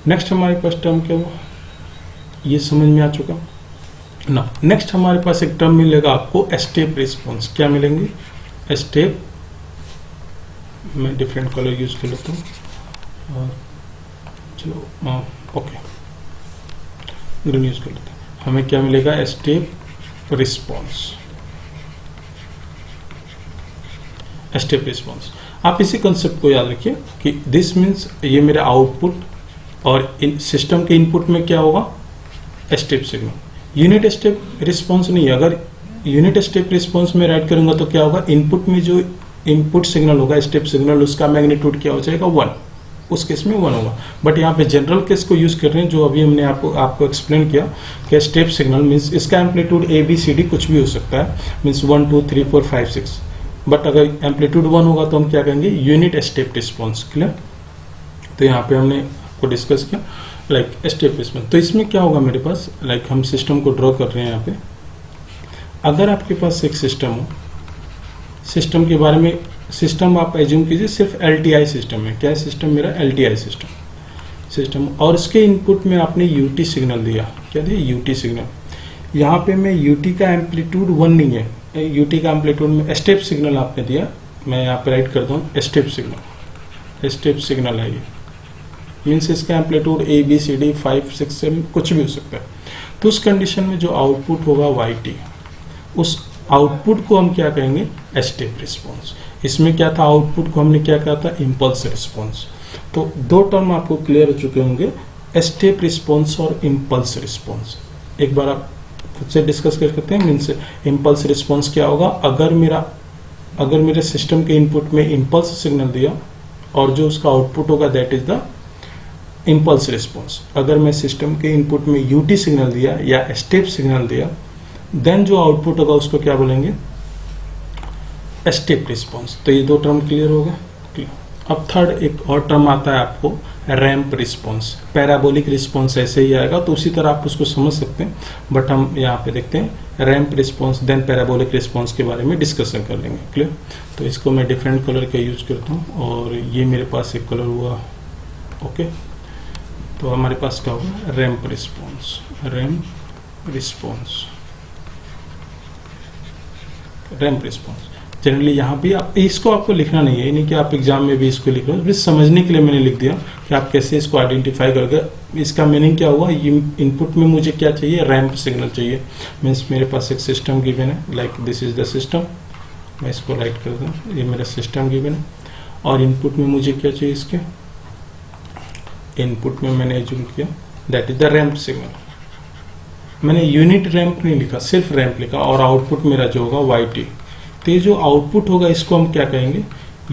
नेक्स्ट हमारे पास टर्म क्या हुआ, ये समझ में आ चुका ना। नेक्स्ट हमारे पास एक टर्म मिलेगा आपको स्टेप रिस्पॉन्स। क्या मिलेंगे, स्टेप, मैं डिफरेंट कलर यूज कर लेता हूँ, चलो ओके ग्रीन यूज कर लेते हैं। हमें क्या मिलेगा, स्टेप रिस्पॉन्स। स्टेप रिस्पॉन्स, आप इसी कंसेप्ट को याद रखिए कि दिस मीन्स ये मेरा आउटपुट, और इन सिस्टम के इनपुट में क्या होगा, step signal. Unit step response नहीं है। अगर यूनिट स्टेप रिस्पॉन्स में राइट करूंगा तो क्या होगा, इनपुट में जो इनपुट सिग्नल होगा, स्टेप सिग्नल, उसका मैग्नीट्यूड क्या हो जाएगा, 1, उस केस में 1 होगा। बट यहाँ पे जनरल केस को यूज कर रहे हैं, जो अभी हमने आपको एक्सप्लेन किया कि स्टेप सिग्नल मीन्स इसका amplitude A B C D कुछ भी हो सकता है, मीन्स 1 2 3 4 5 6, बट अगर एम्पलीट्यूड 1 होगा तो हम क्या कहेंगे, यूनिट स्टेप रिस्पॉन्स। क्लियर? तो यहाँ पे हमने को डिस्कस किया, लाइक स्टेप रिस्पॉन्स। तो इसमें क्या होगा मेरे पास, लाइक हम सिस्टम को ड्रॉ कर रहे हैं यहाँ पे। अगर आपके पास एक सिस्टम हो, सिस्टम के बारे में, सिस्टम आप एज्यूम कीजिए सिर्फ LTI सिस्टम है। क्या सिस्टम मेरा LTI सिस्टम, और इसके इनपुट में आपने UT सिग्नल दिया। क्या दिया, UT सिग्नल। यहाँ पे मैं UT का एम्पलीट्यूड 1 नहीं है, UT का एम्पलीट्यूड में स्टेप सिग्नल आपने दिया। मैं यहाँ पे राइट करता हूँ स्टेप सिग्नल है ये, मीन्स इसका एम्पलीट्यूड ABCD 5 6 7 कुछ भी हो सकता है। तो उस कंडीशन में जो आउटपुट होगा YT, उस आउटपुट को हम क्या कहेंगे, स्टेप रिस्पॉन्स। इसमें क्या था, आउटपुट को हमने क्या कहा था, इम्पल्स रिस्पॉन्स। तो 2 टर्म आपको क्लियर हो चुके होंगे, स्टेप रिस्पॉन्स और इम्पल्स रिस्पॉन्स। एक बार आप खुद से डिस्कस कर सकते हैं। मीन्स इम्पल्स रिस्पॉन्स क्या होगा, अगर मेरे सिस्टम के इनपुट में इम्पल्स सिग्नल दिया और जो उसका आउटपुट होगा that is the impulse response. अगर मैं सिस्टम के इनपुट में UT सिग्नल दिया या स्टेप सिग्नल दिया, देन जो आउटपुट होगा उसको क्या बोलेंगे, स्टेप रिस्पॉन्स। तो ये 2 टर्म क्लियर हो गया, क्लियर। अब थर्ड एक और टर्म आता है आपको, रैंप रिस्पॉन्स। पैराबोलिक रिस्पॉन्स ऐसे ही आएगा, तो उसी तरह आप उसको समझ सकते हैं, बट हम यहाँ पे देखते हैं ramp response then parabolic response के बारे में डिस्कशन कर लेंगे, क्लियर। तो इसको मैं डिफरेंट कलर का यूज करता हूँ, और ये मेरे पास एक कलर हुआ, ओके। तो हमारे पास क्या होगा, रैंप रिस्पॉन्स। जनरली यहाँ भी आप इसको आपको लिखना नहीं है, ये नहीं कि आप एग्जाम में भी इसको लिख रहे हो, बस समझने के लिए मैंने लिख दिया कि आप कैसे इसको आइडेंटिफाई करके। इसका मीनिंग क्या हुआ, इनपुट में मुझे क्या चाहिए, रैंप सिग्नल चाहिए। मीन्स मेरे पास एक सिस्टम गिवन है, like this is the system. मैं इसको राइट कर दूँ, ये मेरा सिस्टम गिवन है, और इनपुट में मुझे क्या चाहिए, इसके इनपुट में मैंने एज्यूम किया that is the ramp signal. मैंने यूनिट रैंप नहीं लिखा, सिर्फ रैंप लिखा, और आउटपुट मेरा जो होगा YT। तो ये जो आउटपुट होगा इसको हम क्या कहेंगे,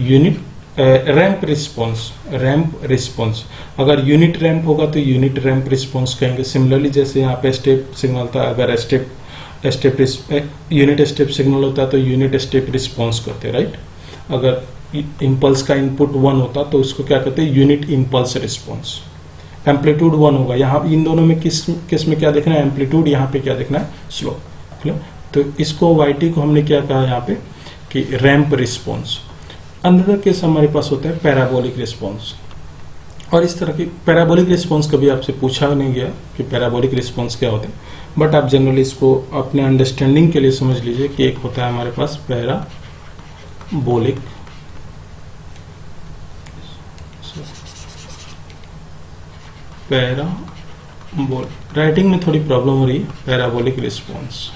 यूनिट रैंप रिस्पॉन्स। अगर यूनिट रैंप होगा तो यूनिट रैंप रिस्पॉन्स कहेंगे। सिमिलरली जैसे यहाँ पे स्टेप सिग्नल था, अगर यूनिट स्टेप सिग्नल होता है तो यूनिट स्टेप रिस्पॉन्स करते, राइट। अगर इम्पल्स का इनपुट 1 होता तो उसको क्या कहते हैं, यूनिट इम्पल्स रिस्पॉन्स। एम्पलीट्यूड 1 होगा, यहाँ इन दोनों में किस में क्या देखना है, एम्पलीट्यूड, यहाँ पे क्या देखना है, स्लोप, क्लियर। तो इसको YT को हमने क्या कहा यहाँ पे कि रैंप रिस्पॉन्स। अनदर केस हमारे पास होता है पैराबोलिक रिस्पॉन्स, और इस तरह की पैराबोलिक रिस्पॉन्स कभी आपसे पूछा नहीं गया कि पैराबोलिक रिस्पॉन्स क्या होता है, बट आप जनरली इसको अपने अंडरस्टैंडिंग के लिए समझ लीजिए कि एक होता है हमारे पास पैराबोलिक राइटिंग में थोड़ी प्रॉब्लम हो रही है, पैराबोलिक रिस्पॉन्स,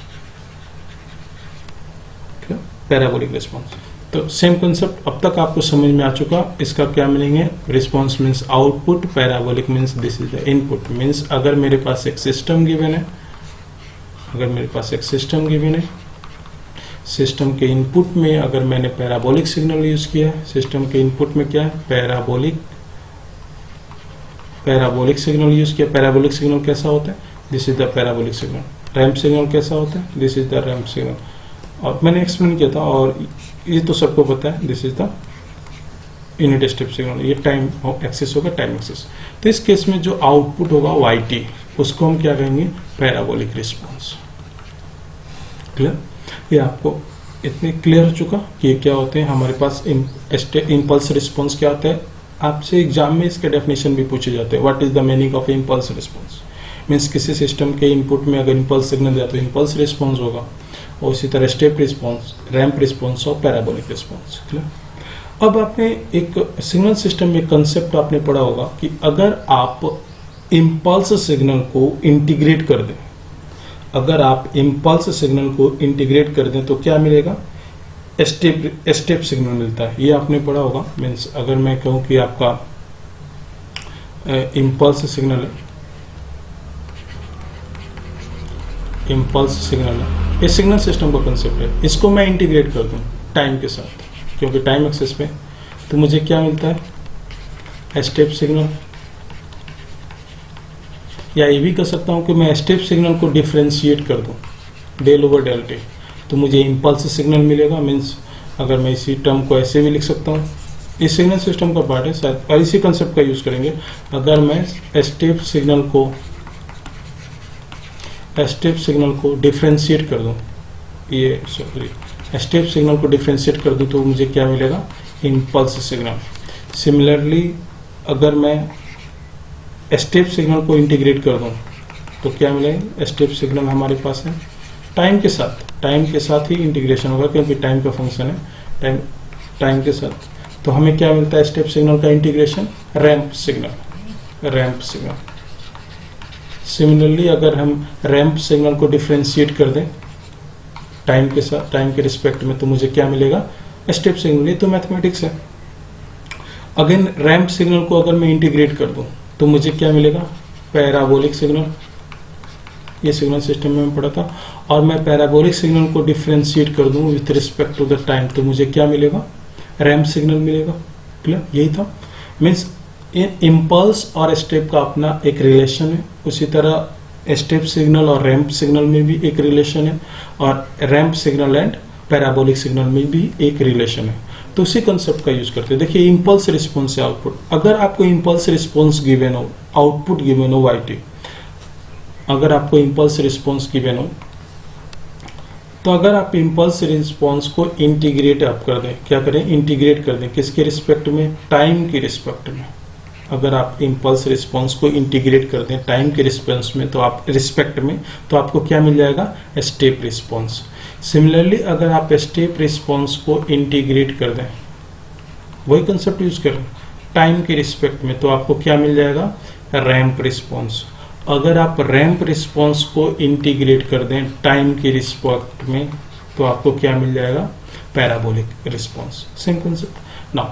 पैराबोलिक रिस्पॉन्स। तो सेम कंसेप्ट अब तक आपको समझ में आ चुका। इसका क्या मीनिंग है, response means output, parabolic means this is the input. Means अगर मेरे पास एक सिस्टम गिवन है, सिस्टम के इनपुट में अगर मैंने पैराबोलिक सिग्नल यूज किया है, सिस्टम के इनपुट में क्या है, पैराबोलिक सिग्नल यूज किया। पैराबोलिक सिग्नल कैसा होता है, this is the parabolic signal. Ramp signal कैसा होता है, this is the ramp signal. और मैंने एक्सप्लेन किया था, और ये तो सबको पता है, this is the unit step signal. ये टाइम एक्सिस होगा, टाइम एक्सिस। तो इस केस में जो आउटपुट होगा YT, उसको हम क्या कहेंगे, पैराबोलिक रिस्पॉन्स, क्लियर। ये आपको इतने क्लियर हो चुका कि ये क्या होते हैं हमारे पास। इम्पल्स रिस्पॉन्स क्या होता है, आपसे एग्जाम में इसके डेफिनेशन भी पूछे जाते हैं। What is the meaning of impulse response, means किसी सिस्टम के इनपुट में अगर इम्पल्स सिग्नल दिया तो इम्पल्स रिस्पॉन्स होगा, और इसी तरह स्टेप रिस्पॉन्स, रैंप रिस्पॉन्स और पैराबोलिक रिस्पॉन्स, क्लियर। अब आपने एक सिग्नल सिस्टम में कंसेप्ट आपने पढ़ा होगा कि अगर आप इम्पल्स सिग्नल को इंटीग्रेट कर दें, तो क्या मिलेगा, स्टेप सिग्नल मिलता है। ये आपने पढ़ा होगा। मीन्स अगर मैं कहूँ कि आपका इम्पल्स सिग्नल है, ये सिग्नल सिस्टम का कंसेप्ट है। इसको मैं इंटीग्रेट कर दूं टाइम के साथ, क्योंकि टाइम एक्सेस पे, तो मुझे क्या मिलता है, स्टेप सिग्नल। या ये भी कर सकता हूं कि मैं स्टेप सिग्नल को डिफरेंशिएट कर दूं, डेल ओवर डेल टी, तो मुझे इम्पल्स सिग्नल मिलेगा। मीन्स अगर मैं इसी टर्म को ऐसे भी लिख सकता हूं, ये सिग्नल सिस्टम का पार्ट है शायद, और इसी कंसेप्ट का यूज करेंगे। अगर मैं स्टेप सिग्नल को डिफरेंशिएट कर दूं, ये सॉरी स्टेप सिग्नल को डिफरेंशिएट कर दूं तो मुझे क्या मिलेगा, इम्पल्स सिग्नल। सिमिलरली अगर मैं स्टेप सिग्नल को इंटीग्रेट कर दूं तो क्या मिलेगा, स्टेप सिग्नल हमारे पास है टाइम के साथ ही इंटीग्रेशन होगा, क्योंकि टाइम का फंक्शन है, टाइम के साथ। तो हमें क्या मिलता है स्टेप सिग्नल का इंटीग्रेशन, रैंप सिग्नल। सिमिलरली अगर हम रैंप सिग्नल को डिफरेंशिएट कर दें टाइम के साथ, टाइम के रिस्पेक्ट में, तो मुझे क्या मिलेगा, स्टेप सिग्नल। ये तो मैथमेटिक्स है। अगेन रैंप सिग्नल को अगर मैं इंटीग्रेट कर दूं तो मुझे क्या मिलेगा, पैराबोलिक सिग्नल। ये सिग्नल सिस्टम में पढ़ा था। और मैं पैराबोलिक सिग्नल को डिफरेंशिएट कर दूं with respect to the time तो मुझे क्या मिलेगा, रैंप सिग्नल मिलेगा। क्लियर, यही था। मीन्स इम्पल्स और स्टेप का अपना एक रिलेशन है, उसी तरह स्टेप सिग्नल और रैंप सिग्नल में भी एक रिलेशन है, और ramp signal and parabolic signal में भी एक रिलेशन है। तो उसी कंसेप्ट का यूज करते हैं। देखिए इम्पल्स रिस्पॉन्स से आउटपुट, अगर आपको इम्पल्स रिस्पॉन्स गिवन हो, आउटपुट गिवन हो yt, अगर आपको इम्पल्स रिस्पॉन्स गिवन हो, तो अगर आप इम्पल्स रिस्पॉन्स को इंटीग्रेट आप कर दें, क्या करें, इंटीग्रेट कर दें, किसके रिस्पेक्ट में, टाइम के रिस्पेक्ट में। अगर आप इम्पल्स रिस्पॉन्स को इंटीग्रेट कर दें टाइम के रिस्पॉन्स में, तो आप रिस्पेक्ट में, तो आपको क्या मिल जाएगा, स्टेप रिस्पॉन्स। सिमिलरली अगर आप स्टेप रिस्पॉन्स को इंटीग्रेट कर दें, वही कंसेप्ट यूज करें टाइम के रिस्पेक्ट में, तो आपको क्या मिल जाएगा, रैंप रिस्पॉन्स। अगर आप रैंप रिस्पॉन्स को इंटीग्रेट कर दें टाइम के रिस्पेक्ट में, तो आपको क्या मिल जाएगा, पैराबोलिक रिस्पॉन्स। सेम कंसेप्ट ना।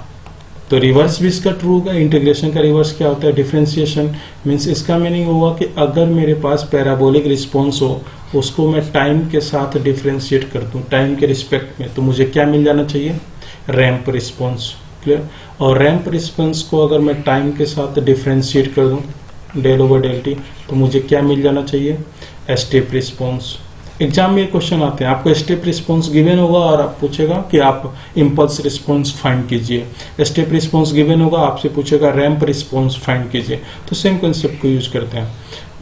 तो रिवर्स भी इसका ट्रू होगा। इंटीग्रेशन का रिवर्स क्या होता है, डिफरेंशिएशन। मीन्स इसका मीनिंग होगा कि अगर मेरे पास पैराबोलिक रिस्पॉन्स हो, उसको मैं टाइम के साथ डिफरेंशिएट कर दूं टाइम के रिस्पेक्ट में, तो मुझे क्या मिल जाना चाहिए, रैंप रिस्पॉन्स। क्लियर। और रैंप रिस्पॉन्स को अगर मैं टाइम के साथ डिफरेंशिएट कर दूं डेल ओवर डेल टी, तो मुझे क्या मिल जाना चाहिए, स्टेप रिस्पॉन्स। एग्जाम में ये क्वेश्चन आते हैं, आपको स्टेप रिस्पॉन्स गिवन होगा और आप पूछेगा कि आप इम्पल्स रिस्पॉन्स फाइंड कीजिए। स्टेप रिस्पॉन्स गिवन होगा, आपसे पूछेगा रैंप रिस्पॉन्स फाइंड कीजिए। तो सेम कंसेप्ट को यूज करते हैं।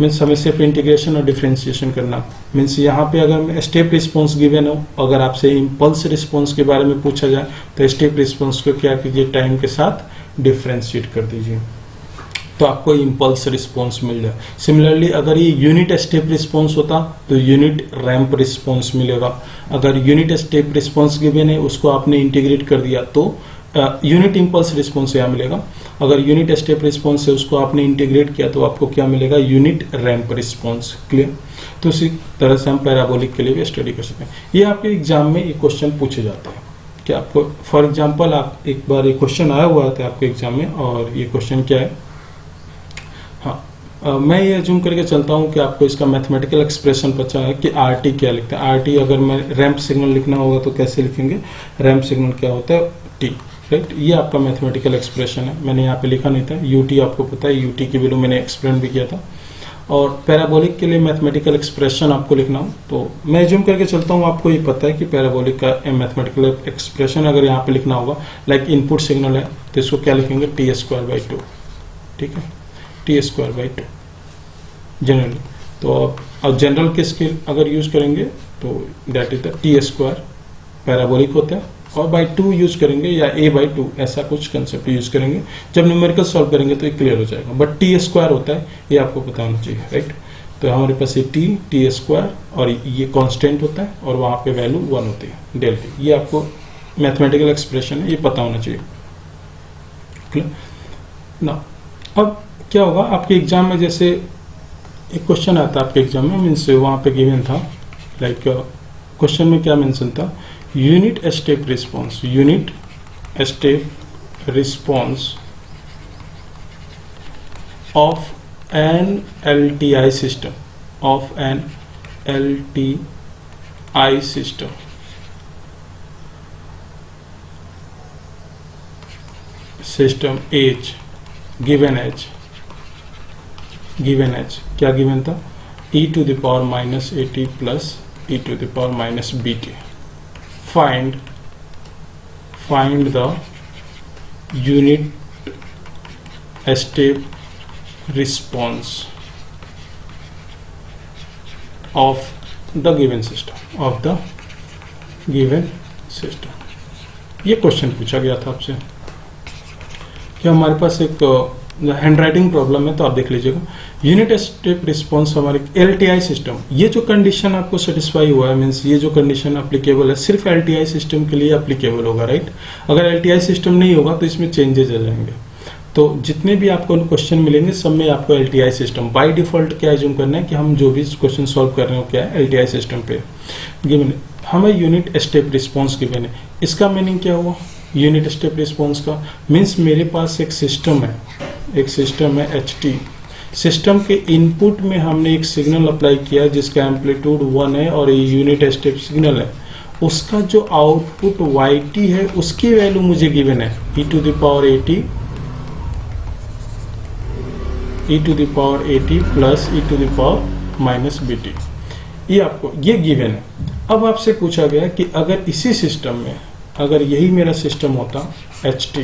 मीन्स हमें सिर्फ इंटीग्रेशन और डिफरेंशिएशन करना। मीन्स यहाँ पे अगर स्टेप रिस्पॉन्स गिवन हो, अगर आपसे इम्पल्स रिस्पॉन्स के बारे में पूछा जाए, तो स्टेप रिस्पॉन्स को क्या कीजिए, टाइम के साथ डिफरेंशिएट कर दीजिए, तो आपको इम्पल्स रिस्पॉन्स मिल जाए। सिमिलरली अगर ये यूनिट स्टेप रिस्पॉन्स होता तो यूनिट रैंप रिस्पॉन्स मिलेगा। अगर यूनिट स्टेप रिस्पॉन्स गिवन है, उसको आपने इंटीग्रेट कर दिया तो यूनिट इम्पल्स रिस्पॉन्स यहाँ मिलेगा। अगर यूनिट स्टेप रिस्पॉन्स है, उसको आपने इंटीग्रेट किया तो आपको क्या मिलेगा, यूनिट रैंप रिस्पॉन्स। क्लियर। तो इसी तरह से हम पैराबोलिक के लिए भी स्टडी कर सकते हैं। ये आपके एग्जाम में ये क्वेश्चन पूछे जाते हैं कि आपको, फॉर एग्जाम्पल, आप एक बार ये क्वेश्चन आया हुआ था आपके एग्जाम में, और ये क्वेश्चन क्या है, मैं ये जूम करके चलता हूँ कि आपको इसका मैथमेटिकल एक्सप्रेशन पता है कि आरटी क्या लिखते हैं। आरटी अगर मैं रैंप सिग्नल लिखना होगा तो कैसे लिखेंगे, रैंप सिग्नल क्या होता है, टी, राइट। ये आपका मैथमेटिकल एक्सप्रेशन है। मैंने यहाँ पे लिखा नहीं था, यूटी आपको पता है, यूटी की वैल्यू मैंने एक्सप्लेन भी किया था। और पैराबोलिक के लिए मैथमेटिकल एक्सप्रेशन आपको लिखना हो तो मैं जूम करके चलता हूँ, आपको ये पता है कि पैराबोलिक का मैथमेटिकल एक्सप्रेशन अगर यहाँ पे लिखना होगा, लाइक इनपुट सिग्नल है तो इसको क्या लिखेंगे, t²/2, ठीक है, t²/2 जनरली। तो अब जनरल केस के अगर यूज करेंगे तो that is the t² parabolic होता है, और बाई 2 यूज करेंगे या a/2, ऐसा कुछ कंसेप्ट यूज करेंगे। जब न्यूमेरिकल सॉल्व करेंगे तो ये क्लियर हो जाएगा, बट t² होता है, ये आपको पता होना चाहिए, राइट। तो हमारे पास ये t² और ये कांस्टेंट होता है, और वहाँ पे वैल्यू 1 होती है, डेल टी। ये आपको मैथमेटिकल एक्सप्रेशन है, ये पता होना चाहिए। क्लियर ना। अब क्या होगा आपके एग्जाम में, जैसे एक क्वेश्चन आता है आपके एग्जाम में, मीन्स वहाँ पे गिवन था, लाइक क्वेश्चन में क्या मेंशन था, unit step response, unit step response of an LTI system, of an LTI system, system as, given as, given as क्या गिवन था, e⁻⁻at plus e⁻⁻bt। Find the unit step response of the given system, ये क्वेश्चन पूछा गया था आपसे कि हमारे पास एक हैंड राइटिंग प्रॉब्लम है, तो आप देख लीजिएगा। यूनिट स्टेप रिस्पॉन्स हमारे LTI सिस्टम, ये जो कंडीशन आपको सेटिस्फाई हुआ है, मीन्स ये जो कंडीशन अप्लीकेबल है सिर्फ LTI सिस्टम के लिए अप्लीकेबल होगा, राइट। अगर LTI सिस्टम नहीं होगा तो इसमें चेंजेस आ जाएंगे। तो जितने भी आपको क्वेश्चन मिलेंगे सब में आपको LTI सिस्टम बाय डिफॉल्ट क्या एज्यूम करना है कि हम जो भी क्वेश्चन सॉल्व कर रहे हो क्या है LTI सिस्टम पे गिवन। हमें यूनिट स्टेप रिस्पॉन्स गिवन है, इसका मीनिंग क्या हुआ? यूनिट स्टेप रिस्पॉन्स का मीन्स मेरे पास एक सिस्टम है HT। सिस्टम के इनपुट में हमने एक सिग्नल अप्लाई किया जिसका एम्पलीट्यूड 1 है और ये यूनिट स्टेप सिग्नल है। उसका जो आउटपुट yt है उसकी वैल्यू मुझे गिवन है e to the power at plus e to the power minus bt, ये आपको ये गिवन है। अब आपसे पूछा गया कि अगर इसी सिस्टम में अगर यही मेरा सिस्टम होता HT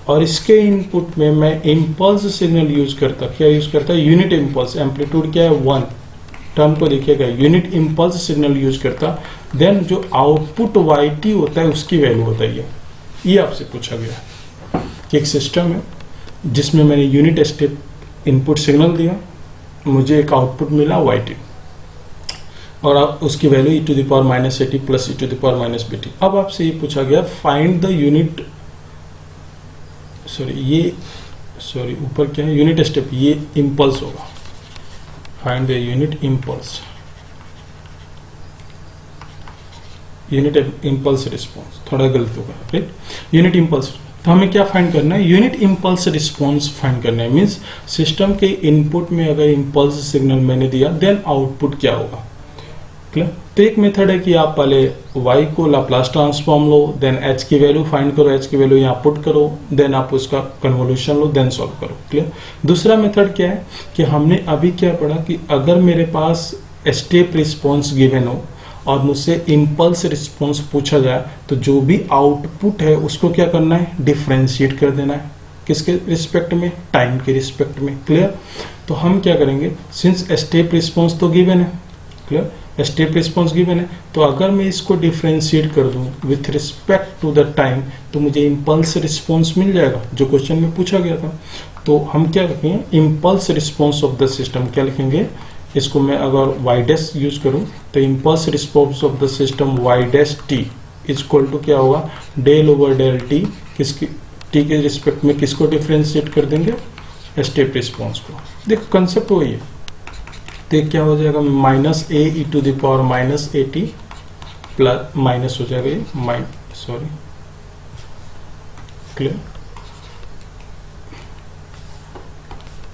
और इसके इनपुट में मैं इम्पल्स सिग्नल यूज करता, क्या यूज करता? यूनिट इम्पल्स, एम्पलीट्यूड क्या है 1, टर्म को देखिएगा, यूनिट इम्पल्स सिग्नल यूज करता, देन जो आउटपुट yt होता है उसकी वैल्यू होता है ये आपसे पूछा गया कि एक सिस्टम है जिसमें मैंने यूनिट स्टेप इनपुट सिग्नल दिया, मुझे एक आउटपुट मिला yt और अब उसकी value e to the power minus at plus e to the power minus bt। अब आपसे ये पूछा गया फाइंड द यूनिट, ऊपर क्या है यूनिट स्टेप, ये इम्पल्स होगा, find the unit impulse response, थोड़ा गलत होगा, राइट। यूनिट इम्पल्स, तो हमें क्या फाइंड करना है? यूनिट इम्पल्स रिस्पॉन्स फाइंड करना है। मींस सिस्टम के इनपुट में अगर इम्पल्स सिग्नल मैंने दिया देन आउटपुट क्या होगा, क्लियर। तो एक मेथड है कि आप पहले y को लाप्लास ट्रांसफॉर्म लो, देन h की वैल्यू फाइंड करो, h की वैल्यू यहाँ पुट करो, देन आप उसका कन्वोल्यूशन लो, देन सॉल्व करो, क्लियर। दूसरा मेथड क्या है कि हमने अभी क्या पढ़ा कि अगर मेरे पास स्टेप रिस्पॉन्स गिवन हो और मुझसे इम्पल्स रिस्पॉन्स पूछा जाए तो जो भी आउटपुट है उसको क्या करना है? डिफ्रेंशिएट कर देना है। किसके रिस्पेक्ट में? टाइम के रिस्पेक्ट में, क्लियर। तो हम क्या करेंगे, सिंस स्टेप रिस्पॉन्स तो गिवन है, क्लियर, स्टेप रिस्पॉन्स गिवन है, तो अगर मैं इसको डिफ्रेंशिएट कर दूं with respect to the time तो मुझे इम्पल्स रिस्पॉन्स मिल जाएगा जो क्वेश्चन में पूछा गया था। तो हम क्या रखेंगे? Impulse response of the system क्या लिखेंगे? इसको मैं अगर y डैश यूज करूं तो impulse response of the system y dash t equal to क्या होगा? डेल ओवर डेल t, किसकी t के रिस्पेक्ट में किसको डिफ्रेंशिएट कर देंगे? स्टेप रिस्पॉन्स को। देखो कंसेप्ट वही है, तो क्या हो जाएगा? Minus a e to the power minus at plus minus हो जाएगा ये clear,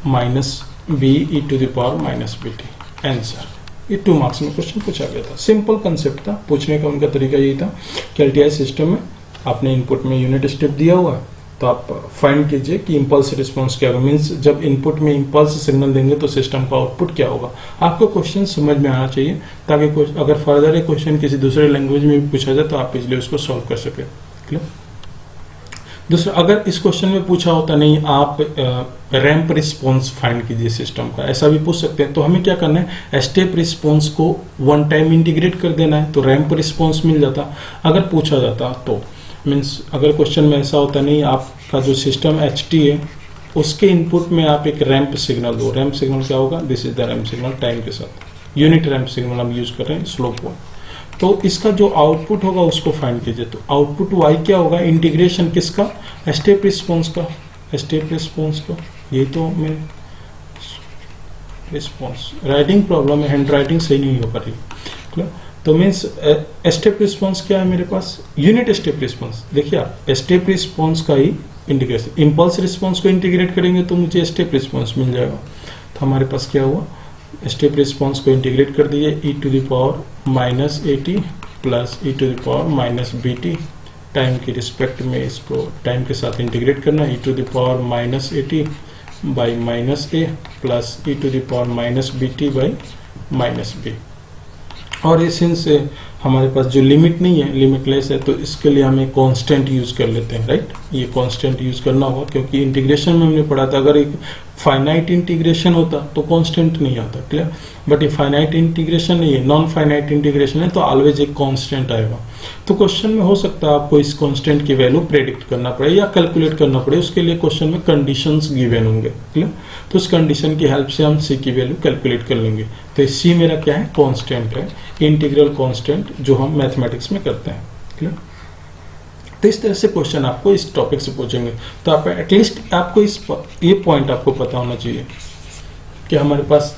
minus b e to the power minus bt। Answer, ये 2 मार्क्स में क्वेश्चन पूछा गया था। सिंपल कंसेप्ट था, पूछने का उनका तरीका यही था कि LTI सिस्टम में आपने इनपुट में यूनिट स्टेप दिया हुआ है तो आप फाइंड कीजिए कि इम्पल्स रिस्पॉन्स क्या होगा। मीन्स जब इनपुट में इम्पल्स सिग्नल देंगे तो सिस्टम का आउटपुट क्या होगा। आपको क्वेश्चन समझ में आना चाहिए ताकि अगर फर्दर ये क्वेश्चन किसी दूसरे लैंग्वेज में भी पूछा जाए तो आप इजीली उसको सॉल्व कर सके, क्लियर। दूसरा, अगर इस क्वेश्चन में पूछा होता नहीं आप रैंप रिस्पॉन्स फाइंड कीजिए सिस्टम का, ऐसा भी पूछ सकते हैं, तो हमें क्या करना है? स्टेप रिस्पॉन्स को 1 टाइम इंटीग्रेट कर देना है तो रैंप रिस्पॉन्स मिल जाता। अगर पूछा जाता तो मीन्स अगर क्वेश्चन में ऐसा होता नहीं, आपका जो सिस्टम HT है उसके इनपुट में आप एक रैंप सिग्नल दो। रैंप सिग्नल क्या होगा? This is the ramp signal, time के साथ यूनिट रैंप सिग्नल हम यूज कर रहे हैं, स्लोप 1। तो इसका जो आउटपुट होगा उसको फाइंड कीजिए। तो आउटपुट y क्या होगा? इंटीग्रेशन किसका? स्टेप रिस्पॉन्स का, स्टेप रिस्पॉन्स का। ये तो मैं रिस्पॉन्स राइटिंग प्रॉब्लम है, हैंड राइटिंग सही नहीं हो पा रही, क्लियर। तो मीन्स स्टेप रिस्पॉन्स क्या है मेरे पास? Unit step response. देखिए आप स्टेप रिस्पॉन्स का ही इंटीग्रेशन, इम्पल्स रिस्पॉन्स को इंटीग्रेट करेंगे तो मुझे स्टेप रिस्पॉन्स मिल जाएगा। तो हमारे पास क्या हुआ? स्टेप रिस्पॉन्स को इंटीग्रेट कर दीजिए e to the power minus at plus e to the power minus bt। Time के रिस्पेक्ट में इसको टाइम के साथ इंटीग्रेट करना, e to the power minus at by minus a plus e to the power minus bt by minus b। और ये सिंस हमारे पास जो लिमिट नहीं है, लिमिटलेस है, तो इसके लिए हमें कांस्टेंट यूज कर लेते हैं, राइट। ये कांस्टेंट यूज करना होगा क्योंकि इंटीग्रेशन में हमने पढ़ा था अगर एक फाइनाइट इंटीग्रेशन होता तो कांस्टेंट नहीं आता, क्लियर। बट ये फाइनाइट इंटीग्रेशन नहीं है, नॉन फाइनाइट इंटीग्रेशन है, तो ऑलवेज एक कांस्टेंट आएगा। तो क्वेश्चन में हो सकता है आपको इस कांस्टेंट की वैल्यू प्रेडिक्ट करना पड़े या कैलकुलेट करना पड़े, उसके लिए क्वेश्चन में कंडीशंस गिवन होंगे, क्लियर। तो उस कंडीशन की हेल्प से हम सी की वैल्यू कैलकुलेट कर लेंगे। तो सी मेरा क्या है, कांस्टेंट है, इंटीग्रल कांस्टेंट, जो हम मैथमेटिक्स में करते हैं, क्लियर। तो इस तरह से क्वेश्चन आपको इस टॉपिक से पूछेंगे। तो आप एटलीस्ट आपको ये पॉइंट आपको पता होना चाहिए कि हमारे पास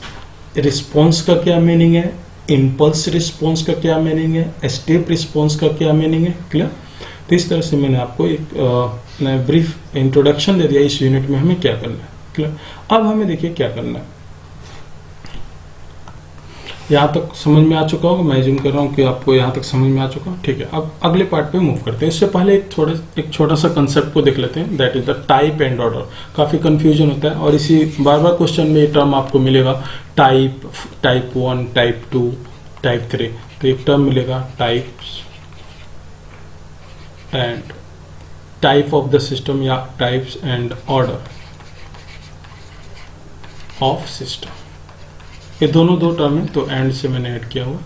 रिस्पॉन्स का क्या मीनिंग है, इम्पल्स रिस्पॉन्स का क्या मीनिंग है, स्टेप रिस्पॉन्स का क्या मीनिंग है, क्लियर। तो इस तरह से मैंने आपको एक ब्रीफ इंट्रोडक्शन दे दिया इस यूनिट में हमें क्या करना है, क्लियर। अब हमें देखिए क्या करना है। यहाँ तक समझ में आ चुका होगा, मैं जिम कर रहा हूँ कि आपको यहाँ तक समझ में आ चुका, ठीक है। अब अगले पार्ट पे मूव करते हैं। इससे पहले एक छोटा सा कंसेप्ट को देख लेते हैं, that is the type and order. काफी कंफ्यूजन होता है और इसी बार बार क्वेश्चन में ये टर्म आपको मिलेगा, टाइप 1, टाइप 2, टाइप 3। तो एक टर्म मिलेगा types and type of the system या types and order of system. ये दोनों दो टर्म है, तो एंड से मैंने ऐड किया हुआ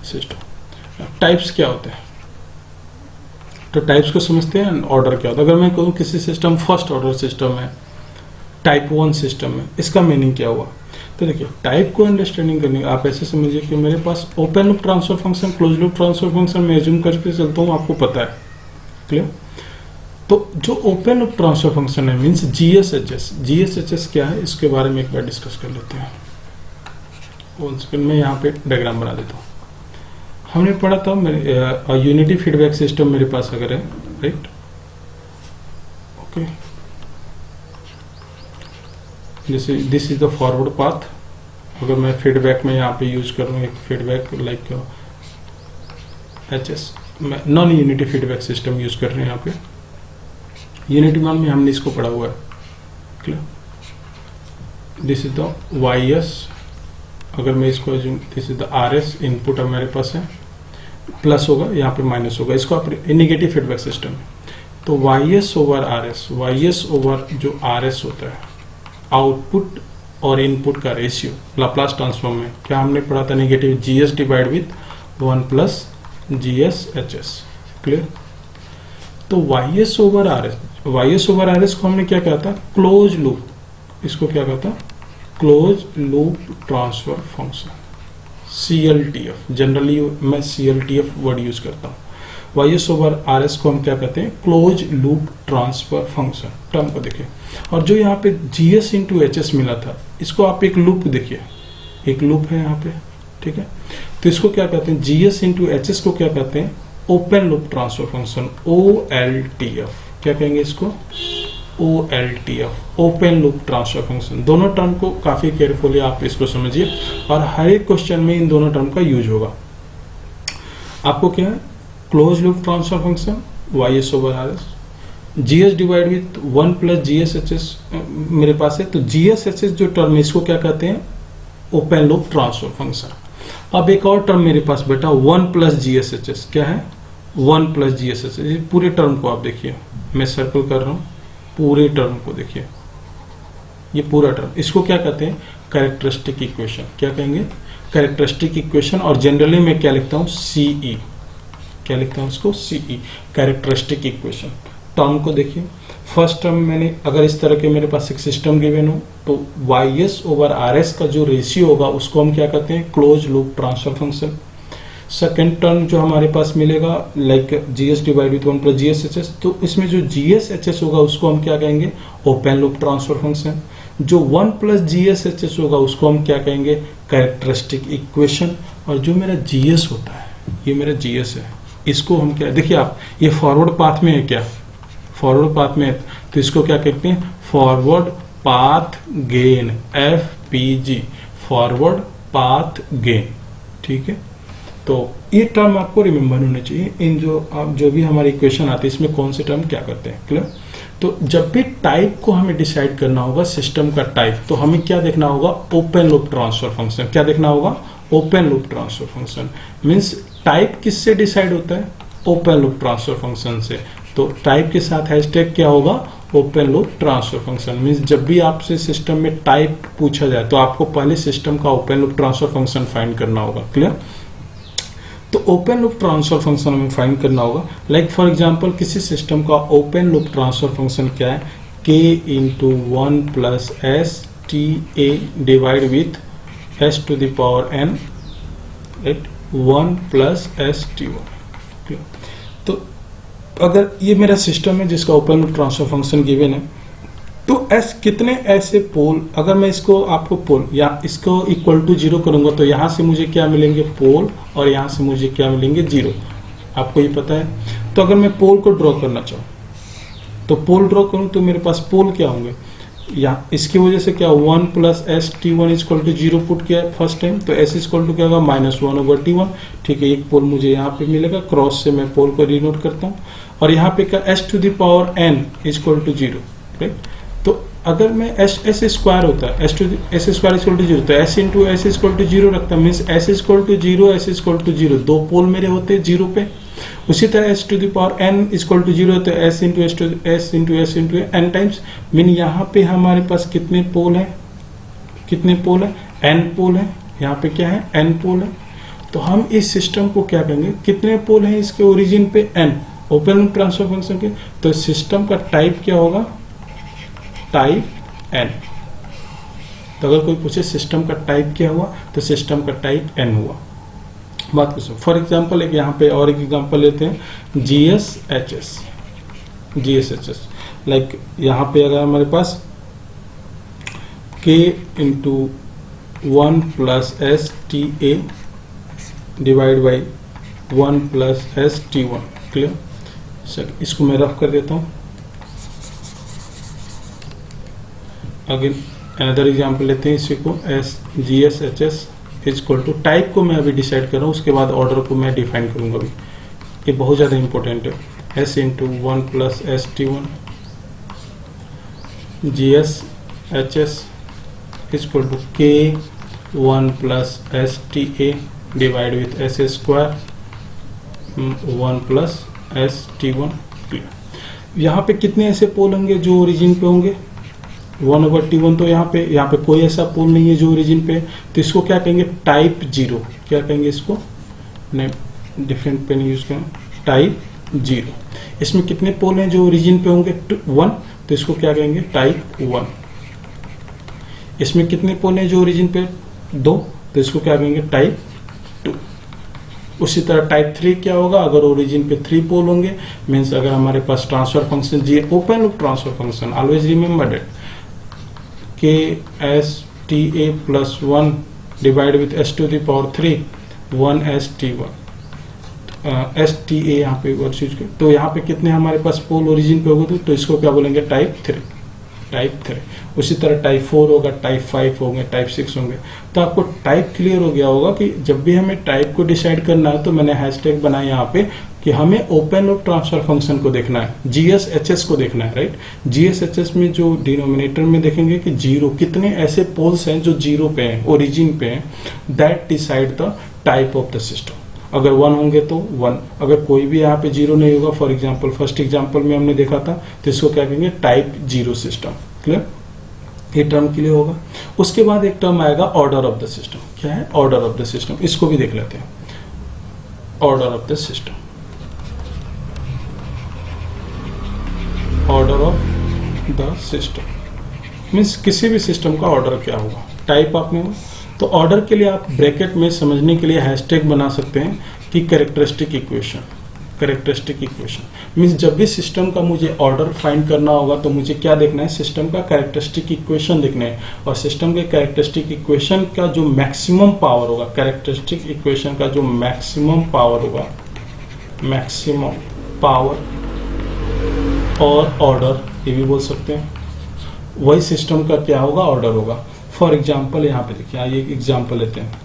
सिस्टम। टाइप्स क्या होते हैं, तो टाइप्स को समझते हैं। ऑर्डर क्या होता है, अगर मैं कहूँ किसी सिस्टम फर्स्ट ऑर्डर सिस्टम है, टाइप 1 सिस्टम है, इसका मीनिंग क्या हुआ। तो देखिए टाइप को अंडरस्टैंडिंग करने का आप ऐसे समझिए कि मेरे पास open loop transfer function, close loop transfer function मैं एज्यूम करके चलता हूँ, आपको पता है, क्लियर। तो जो ओपन लूप ट्रांसफर फंक्शन है मीन्स जीएसएचएस क्या है, इसके बारे में एक बार डिस्कस कर लेते हैं। वन सेकंड में यहाँ पे डायग्राम बना देता हूँ। हमने पढ़ा था मेरे यूनिटी फीडबैक सिस्टम मेरे पास अगर है, right, okay, this is the forward path. अगर मैं फीडबैक में यहाँ पे यूज करूँ एक फीडबैक लाइक एचएस, मैं non unity feedback system use कर रहे हैं यहाँ पे। यूनिटी मान में हमने इसको पढ़ा हुआ है, clear. This is the Y S, अगर मैं इसको this is the R S, input अब मेरे पास है, प्लस होगा यहाँ पे माइनस होगा, इसको आप नेगेटिव फीडबैक सिस्टम है। तो YS over RS, YS over जो आरएस होता है, आउटपुट और इनपुट का रेशियो लाप्लास ट्रांसफॉर्म में क्या हमने पढ़ा था, negative GS divide with 1 plus GS HS, clear. तो YS over RS, YS over RS को हमने क्या कहा था, क्लोज लूप, इसको क्या कहा था, close loop transfer function, CLTF। Generally मैं CLTF वर्ड यूज करता हूँ। वाईएस ओवर आरएस को हम क्या कहते हैं, close loop transfer function. Term को देखिए, और जो यहाँ पे GS इंटू एच मिला था, इसको आप एक लूप देखिए, एक लूप है यहाँ पे, ठीक है। तो इसको क्या कहते हैं, GS इंटू एच को क्या कहते हैं, open loop transfer function, OLTF। क्या कहेंगे इसको, OLTF, open loop transfer function. दोनों टर्म को काफी केयरफुली आप इसको समझिए और हर एक क्वेश्चन में इन दोनों टर्म का यूज होगा। आपको क्या है, close loop transfer function Y S over R S, G S divide with 1 plus GS H S मेरे पास है। तो जीएस एचएस जो टर्म है इसको क्या कहते हैं, ओपन लूप ट्रांसफर फंक्शन। अब एक और टर्म मेरे पास बेटा 1 प्लस जीएस एचएस, क्या है, 1 प्लस जीएस एचएस। पूरे टर्म को आप देखिए, मैं सर्कल कर रहा हूं, पूरे टर्म को देखिए, ये पूरा टर्म, इसको क्या कहते हैं, कैरेक्टरिस्टिक इक्वेशन। क्या कहेंगे, कैरेक्टरिस्टिक इक्वेशन। और जनरली मैं क्या लिखता हूं, CE, क्या लिखता हूं उसको, CE, कैरेक्टरिस्टिक इक्वेशन। टर्म को देखिए, फर्स्ट टर्म मैंने अगर इस तरह के मेरे पास एक सिस्टम गिवन हो तो वाईएस ओवर आरएस का जो रेशियो होगा उसको हम क्या कहते हैं, close loop transfer function. Second term जो हमारे पास मिलेगा like GS divide with 1 plus GS HS, तो इसमें जो जीएस एचएस होगा उसको हम क्या कहेंगे, ओपन लूप ट्रांसफर फंक्शन। जो 1 प्लस जीएस एचएस होगा उसको हम क्या कहेंगे, कैरेक्टरिस्टिक इक्वेशन। और जो मेरा जीएस होता है, ये मेरा जीएस है, इसको हम क्या, देखिए आप, ये फॉरवर्ड पाथ में है, क्या फॉरवर्ड पाथ में है, तो इसको क्या कहते हैं, forward path gain, FPG, forward path gain, ठीक है। तो ये टर्म आपको रिमेंबर होने चाहिए, इन जो भी हमारी इक्वेशन आती है इसमें कौन से टर्म क्या करते हैं, क्लियर। तो जब भी टाइप को हमें डिसाइड करना होगा, सिस्टम का टाइप, तो हमें क्या देखना होगा, ओपन लूप ट्रांसफर फंक्शन। क्या देखना होगा, open loop transfer function. Means type किससे डिसाइड होता है? ओपन लूप ट्रांसफर फंक्शन से। तो टाइप के साथ हैशटैग क्या होगा? Open loop transfer function. Means जब भी आपसे सिस्टम में टाइप पूछा जाए तो आपको पहले सिस्टम का open loop transfer function find करना होगा। क्लियर? तो ओपन लूप ट्रांसफर फंक्शन हमें फाइंड करना होगा। लाइक फॉर एग्जांपल किसी सिस्टम का ओपन लूप ट्रांसफर फंक्शन क्या है? k into 1 plus S T A divide with s to the power n, right, 1 plus S T 1। तो अगर ये मेरा सिस्टम है जिसका open loop transfer function given है, तो s कितने ऐसे पोल, अगर मैं इसको आपको पोल या इसको इक्वल टू 0 करूंगा तो यहां से मुझे क्या मिलेंगे? पोल, और यहां से मुझे क्या मिलेंगे? 0। आपको ये पता है। तो अगर मैं पोल को ड्रॉ करना चाहूँ तो पोल ड्रॉ करूं तो मेरे पास पोल क्या होंगे? या इसकी वजह से क्या 1 plus S T 1 equal to 0 put किया फर्स्ट टाइम, तो एस इक्वल टू क्या होगा? -1/T1। ठीक है, एक पोल मुझे यहाँ पे मिलेगा, क्रॉस से मैं पोल को डिनोट करता हूँ। और यहाँ पे क्या s to the power n equal to 0, right. तो अगर मैं एस स्क्वायर होता है, एस स्क्वायर इक्वल टू 0, तो S into S equal to 0 रखता है। Means S equal to 0, S equal to 0, दो पोल मेरे होते हैं 0 पे। उसी तरह S to the power n equal to 0, तो S into S to S into S into N times. Mean यहाँ पे हमारे पास कितने पोल हैं? कितने पोल है? n पोल है। यहाँ पे क्या है? n पोल है। तो हम इस सिस्टम को क्या कहेंगे? कितने पोल हैं इसके ओरिजिन पे? n। Open loop transfer function के तो सिस्टम का टाइप क्या होगा? Type n। तो अगर कोई पूछे सिस्टम का टाइप क्या हुआ, तो सिस्टम का टाइप n हुआ। बात को सुनो। फॉर एग्जाम्पल एक यहाँ पे और एक एग्जाम्पल लेते हैं, GSHS। लाइक यहाँ पे अगर हमारे पास k into 1 plus S T A divide by 1 plus S T 1। Clear? Sir इसको मैं रफ कर देता हूँ। अगेन अनदर एग्जाम्पल लेते हैं, इसी को GSHS इक्वल टू, टाइप को मैं अभी डिसाइड कर रहा हूँ, उसके बाद ऑर्डर को मैं डिफाइन करूंगा। अभी ये बहुत ज़्यादा इंपॉर्टेंट है। s into 1 plus S T 1 GSHS equal to k 1 plus S T A divide with S square 1 plus S T 1। यहाँ पे कितने ऐसे पोल होंगे जो ओरिजिन पे होंगे? 1/T1। तो यहाँ पे कोई ऐसा पोल नहीं है जो ओरिजिन पे है, तो इसको क्या कहेंगे? टाइप 0। क्या कहेंगे इसको? नहीं, डिफरेंट पेन यूज करें, टाइप 0। इसमें कितने पोल हैं जो ओरिजिन पे होंगे? 1, तो इसको क्या कहेंगे? टाइप 1। इसमें कितने पोल हैं जो ओरिजिन पे? 2, तो इसको क्या कहेंगे? टाइप 2। उसी तरह टाइप 3 क्या होगा? अगर ओरिजिन पे 3 पोल होंगे, मीन्स अगर हमारे पास transfer function G open loop transfer function, always remember that k s t a plus 1 divide with s to the power 3 1 s t 1 s t a यहाँ पे और चीज के, तो यहाँ पे कितने हमारे पास पोल ओरिजिन पे होगा? तो इसको क्या बोलेंगे? टाइप 3। उसी तरह टाइप 4 होगा, टाइप 5 होंगे, टाइप 6 होंगे। तो आपको टाइप क्लियर हो गया होगा कि जब भी हमें टाइप को डिसाइड करना है, तो मैंने हैशटैग बनाया यहाँ पे कि हमें ओपन लूप ट्रांसफर फंक्शन को देखना है, GSHS को देखना है, राइट। GSHS में जो डिनोमिनेटर में देखेंगे कि 0 कितने ऐसे पोल्स हैं जो 0 पे हैं, ओरिजिन पे हैं, that decide the type of the system. अगर 1 होंगे तो 1, अगर कोई भी यहाँ पे 0 नहीं होगा, फॉर एग्जांपल फर्स्ट एग्जांपल में हमने देखा था, तो इसको क्या कहेंगे? Type 0 system. क्लियर? ये टर्म क्लियर होगा। उसके बाद एक टर्म आएगा ऑर्डर ऑफ द सिस्टम। क्या है? Order of the system. इसको भी देख लेते हैं। Order of the system, order of the system means किसी भी सिस्टम का ऑर्डर क्या होगा? टाइप आपने हो, तो ऑर्डर के लिए आप ब्रैकेट में समझने के लिए हैशटैग बना सकते हैं कि characteristic equation. Characteristic equation means जब भी सिस्टम का मुझे ऑर्डर फाइंड करना होगा, तो मुझे क्या देखना है? सिस्टम का कैरेक्टरिस्टिक इक्वेशन देखना है। और सिस्टम के कैरेक्टरिस्टिक इक्वेशन का जो मैक्सिमम पावर होगा, कैरेक्टरिस्टिक इक्वेशन का जो मैक्सिमम पावर होगा, मैक्सिमम पावर और ऑर्डर, ये भी बोल सकते हैं, वही सिस्टम का क्या होगा? ऑर्डर होगा। फॉर एग्जाम्पल यहाँ पे देखिए, ये एग्जाम्पल लेते हैं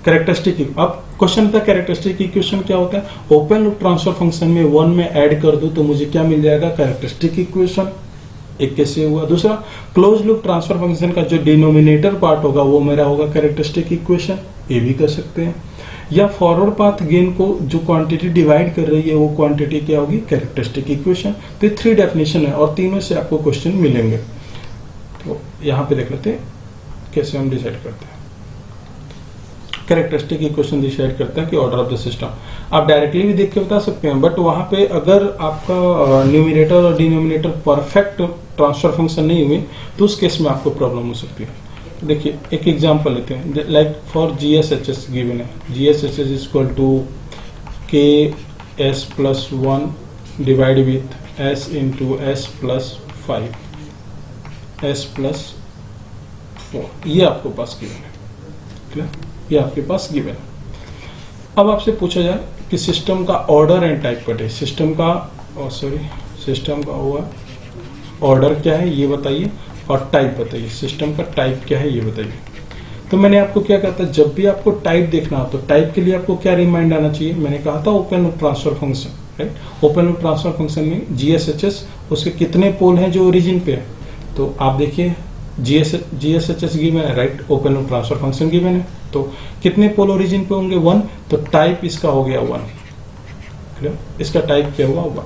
कैरेक्टरिस्टिक। अब क्वेश्चन था कैरेक्टरिस्टिक इक्वेशन क्या होता है? ओपन लूप ट्रांसफर फंक्शन में 1 में ऐड कर दूं तो मुझे क्या मिल जाएगा? Characteristic equation. एक कैसे हुआ। दूसरा, क्लोज लूप ट्रांसफर फंक्शन का जो डिनोमिनेटर पार्ट होगा वो मेरा होगा कैरेक्टरिस्टिक इक्वेशन, ये भी कर सकते हैं। या फॉरवर्ड पाथ गेन को जो क्वांटिटी डिवाइड कर रही है वो क्वांटिटी क्या होगी, कैरेक्टरिस्टिक इक्वेशन। तो ये 3 डेफिनेशन है और तीनों से आपको क्वेश्चन मिलेंगे। तो यहाँ पे देख लेते हैं कैसे हम डिसाइड करते हैं। कैरेक्टरिस्टिक इक्वेशन डिसाइड करता है कि ऑर्डर ऑफ द सिस्टम। आप डायरेक्टली भी देख के बता सकते हैं, बट वहां पे अगर आपका न्यूमिनेटर और डिनोमिनेटर परफेक्ट ट्रांसफर फंक्शन नहीं हुए तो उस केस में आपको प्रॉब्लम हो सकती है। देखिए एक एग्जांपल लेते हैं, लाइक फॉर GSHS गिवन है, GSHS is equal to KS plus 1 divide with S into S plus 5 S plus 4, ये आपको पास गिवन है, क्लियर, ये आपके पास गिवन है। अब आपसे पूछा जाए कि सिस्टम का ऑर्डर एंड टाइप कटे, सिस्टम का हुआ ऑर्डर क्या है ये बताइए और टाइप बताइए, सिस्टम का टाइप क्या है ये बताइए। तो मैंने आपको क्या कहा था, जब भी आपको टाइप देखना हो तो टाइप के लिए आपको क्या रिमाइंड आना चाहिए, मैंने कहा था open loop transfer function, right. Open loop transfer function में GSHS उसके कितने पोल हैं जो ओरिजिन पे है, तो आप देखिए GSHS गिवन है, right, open loop transfer function given है, तो कितने पोल ओरिजिन पे होंगे 1, तो टाइप इसका हो गया 1, क्लियर, इसका टाइप क्या हुआ 1,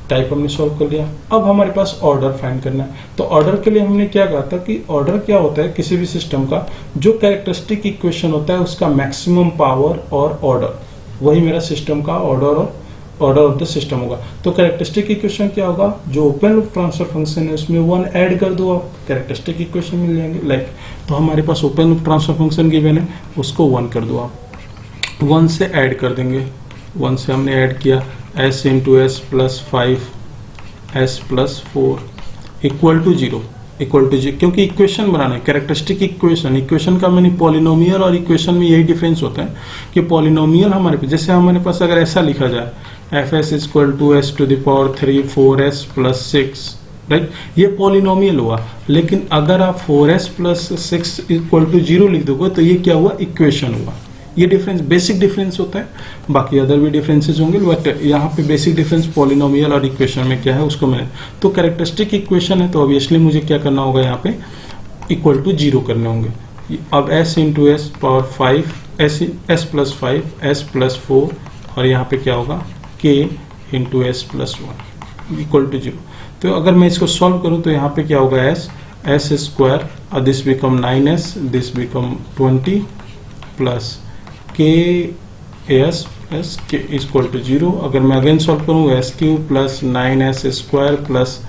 टाइप हमने सॉल्व कर लिया। अब हमारे पास ऑर्डर फाइंड करना है, तो ऑर्डर के लिए हमने क्या कहा था कि ऑर्डर क्या होता है किसी भी सिस्टम का, जो कैरेक्टरिस्टिक इक्वेशन होता है उसका मैक्सिमम पावर और ऑर्डर, वही मेरा सिस्टम का ऑर्डर और ऑर्डर ऑफ द सिस्टम होगा। तो कैरेक्टरिस्टिक इक्वेशन क्या होगा, जो ओपन लूप ट्रांसफर फंक्शन है उसमें 1 ऐड कर दो, आप कैरेक्टरिस्टिक इक्वेशन मिल जाएंगे। लाइक तो हमारे पास open loop transfer function given है, उसको 1 कर दो, आप 1 से ऐड कर देंगे, 1 से हमने ऐड किया S into S plus 5 S plus 4 equal to 0, क्योंकि इक्वेशन बनाना है, कैरेक्टरिस्टिक इक्वेशन का मैंने पॉलिनोमियल और इक्वेशन में यही डिफरेंस होता है कि पॉलिनोमियल हमारे पास, जैसे हमारे पास अगर ऐसा लिखा जाए fs equal to s to the power 3 4s plus 6, right, ये पॉलिनोमियल हुआ। लेकिन अगर आप 4s प्लस 6 इक्वल टू 0 लिख दोगे तो ये क्या हुआ, इक्वेशन हुआ। ये डिफरेंस बेसिक डिफरेंस होता है, बाकी अदर भी डिफरेंसेस होंगे, बट यहाँ पे बेसिक डिफरेंस पॉलिनोमियल और इक्वेशन में क्या है उसको मैंने, तो कैरेक्टरिस्टिक इक्वेशन है तो ऑब्वियसली मुझे क्या करना होगा, यहाँ पे इक्वल टू 0 करने होंगे। अब s into S power 5 s plus 5 s plus 4 और यहाँ पे क्या होगा k into S plus 1 equal to 0। तो अगर मैं इसको सॉल्व करूँ तो यहाँ पे क्या होगा s स्क्वायर और this become 9s, this become 20 plus k s plus k equal to 0। अगर मैं अगेन सॉल्व करूँ s cube plus 9s square plus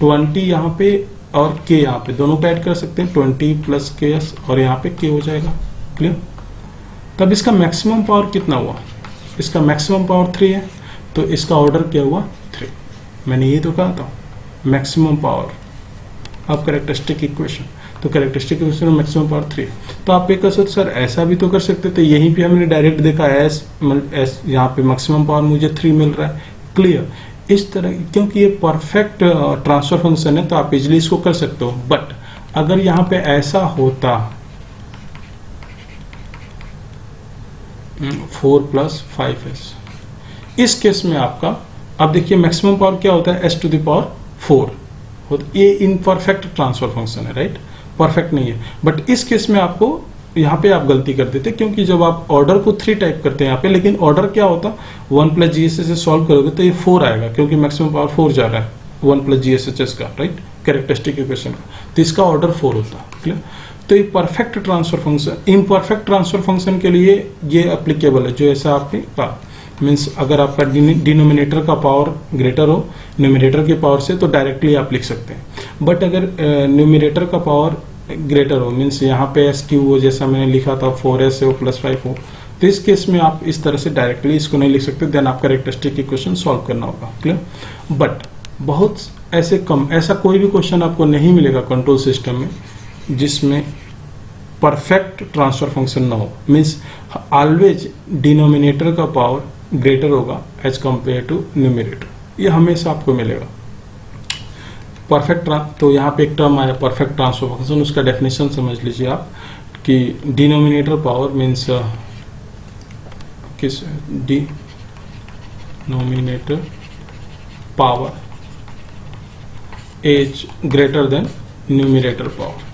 20 यहाँ पे और k यहाँ पे दोनों को ऐड कर सकते हैं, 20 प्लस ks और यहाँ पे k हो जाएगा, क्लियर। तब इसका मैक्सिमम पावर कितना हुआ, इसका मैक्सिमम पावर 3 है, तो इसका ऑर्डर क्या हुआ 3, मैंने ये तो कहा था मैक्सिमम पावर। अब कैरेक्टरिस्टिक इक्वेशन, तो कैरेक्टरिस्टिक इक्वेशन में मैक्सिमम पावर 3, तो आप ये कर सकते सर ऐसा भी तो कर सकते थे, यहीं पे हमने डायरेक्ट देखा एस यहाँ पे मैक्सिमम पावर मुझे 3 मिल रहा है, क्लियर। इस तरह क्योंकि ये परफेक्ट ट्रांसफर फंक्शन है तो आप इजिली इसको कर सकते हो। बट अगर यहाँ पे ऐसा होता 4 प्लस 5s, इस केस में आपका, अब देखिए मैक्सिमम पावर क्या होता है s टू द पावर 4, ये इनपरफेक्ट ट्रांसफर फंक्शन है, राइट, परफेक्ट नहीं है। बट इस केस में आपको यहाँ पे आप गलती कर देते, क्योंकि जब आप ऑर्डर को 3 टाइप करते हैं यहाँ पे, लेकिन ऑर्डर क्या होता 1 प्लस GSHS से सॉल्व करोगे तो ये 4 आएगा, क्योंकि मैक्सिमम पावर 4 जा रहा है 1 प्लस GSHS का, राइट, कैरेक्टरिस्टिक इक्वेशन का, तो इसका ऑर्डर 4 होता, क्लियर। तो ये perfect transfer function, imperfect transfer function के लिए ये एप्लीकेबल है, जो ऐसा आपने कहा, मीन्स अगर आपका डिनोमिनेटर का पावर ग्रेटर हो न्यूमिनेटर की पावर से तो डायरेक्टली आप लिख सकते हैं। बट अगर न्यूमिनेटर का पावर ग्रेटर हो, मीन्स यहाँ पे एस क्यू हो, जैसा मैंने लिखा था 4s हो प्लस 5 हो, तो इस केस में आप इस तरह से डायरेक्टली इसको नहीं लिख सकते, देन आप कैरेक्टरिस्टिक इक्वेशन सॉल्व करना होगा, क्लियर। बट बहुत ऐसे कम, ऐसा कोई भी क्वेश्चन आपको नहीं मिलेगा कंट्रोल सिस्टम में जिसमें परफेक्ट ट्रांसफर फंक्शन ना हो, मीन्स ऑलवेज डिनोमिनेटर का पावर ग्रेटर होगा एज कंपेयर टू न्यूमिनेटर, ये हमेशा आपको मिलेगा। परफेक्ट, तो यहाँ पे एक टर्म आया परफेक्ट ट्रांसफर फंक्शन, उसका डेफिनेशन समझ लीजिए आप कि डिनोमिनेटर पावर मीन्स किस, denominator power as greater than numerator power.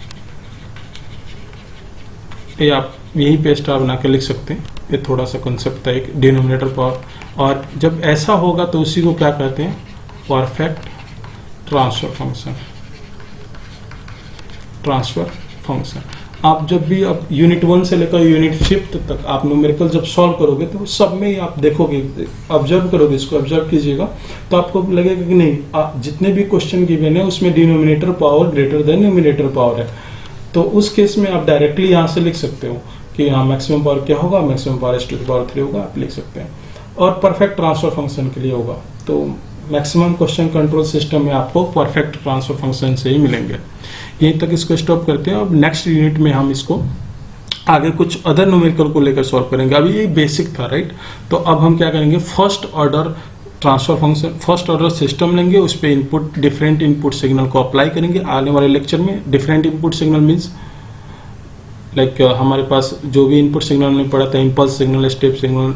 ये आप यही पे स्टार बना के लिख सकते हैं। ये थोड़ा सा कंसेप्ट था एक डिनोमिनेटर पावर, और जब ऐसा होगा तो उसी को क्या कहते हैं, perfect transfer function. Transfer function आप जब भी अब यूनिट 1 से लेकर यूनिट 5 तक आप न्यूमेरिकल जब सॉल्व करोगे तो सब में ही आप देखोगे, ऑब्जर्व करोगे, इसको ऑब्जर्व कीजिएगा तो आपको लगेगा कि नहीं, जितने भी क्वेश्चन गिवन है उसमें denominator power greater than numerator power है। तो उस केस में आप डायरेक्टली यहाँ से लिख सकते हो कि यहाँ मैक्सिमम पावर क्या होगा, मैक्सिमम पावर s⁻³ होगा, आप लिख सकते हैं। और परफेक्ट ट्रांसफर फंक्शन के लिए होगा तो मैक्सिमम क्वेश्चन कंट्रोल सिस्टम में आपको परफेक्ट ट्रांसफर फंक्शन से ही मिलेंगे। यहीं तक इसको स्टॉप करते हैं। अब नेक्स्ट यूनिट में हम इसको आगे कुछ अदर न्यूमेरिकल को लेकर सॉल्व करेंगे। अभी ये बेसिक था, राइट। तो अब हम क्या करेंगे, first order transfer function, first order system लेंगे, उस पर इनपुट डिफरेंट इनपुट सिग्नल को अप्लाई करेंगे। आने वाले लेक्चर में different input signal means like हमारे पास जो भी इनपुट सिग्नल हमने पढ़ा था, impulse signal, step signal,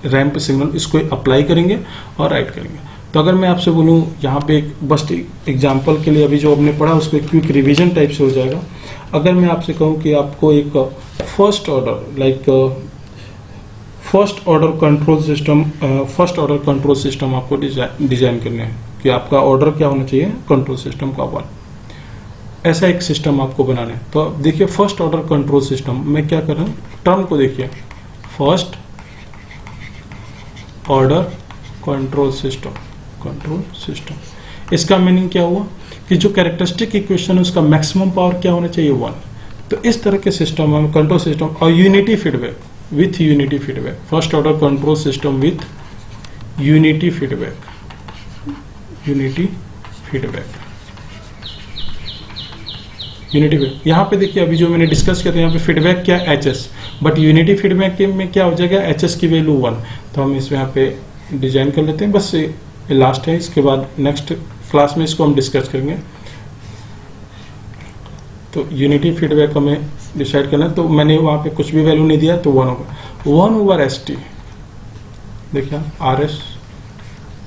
ramp signal, इसको अप्लाई करेंगे और राइट करेंगे। तो अगर मैं आपसे बोलूँ यहाँ पे बस एग्जांपल के लिए अभी जो हमने पढ़ा उसको एक क्विक रिवीजन टाइप से हो जाएगा। अगर मैं आपसे कहूँ कि आपको एक फर्स्ट ऑर्डर कंट्रोल सिस्टम आपको डिजाइन करना है कि आपका ऑर्डर क्या होना चाहिए, कंट्रोल सिस्टम का 1, ऐसा एक सिस्टम आपको बनाना है। तो देखिए फर्स्ट ऑर्डर कंट्रोल सिस्टम मैं क्या कर रहा हूँ, टर्म को देखिए, फर्स्ट ऑर्डर कंट्रोल सिस्टम। इसका मीनिंग क्या हुआ कि जो कैरेक्टरिस्टिक इक्वेशन है उसका मैक्सिमम पावर क्या होना चाहिए, 1। तो इस तरह के सिस्टम हम कंट्रोल सिस्टम और unity feedback, first order control system with unity feedback. यहाँ पे देखिए अभी जो मैंने डिस्कस किया था, यहाँ पे फीडबैक क्या है, HS, बट यूनिटी फीडबैक में क्या हो जाएगा, HS की वैल्यू 1। तो हम इसमें यहाँ पे डिजाइन कर लेते हैं, बस ये लास्ट है, इसके बाद नेक्स्ट क्लास में इसको हम डिस्कस करेंगे। तो यूनिटी फीडबैक हमें डिसाइड करना है। तो मैंने वहाँ पे कुछ भी वैल्यू नहीं दिया तो 1 होगा, 1/ST। देखिए RS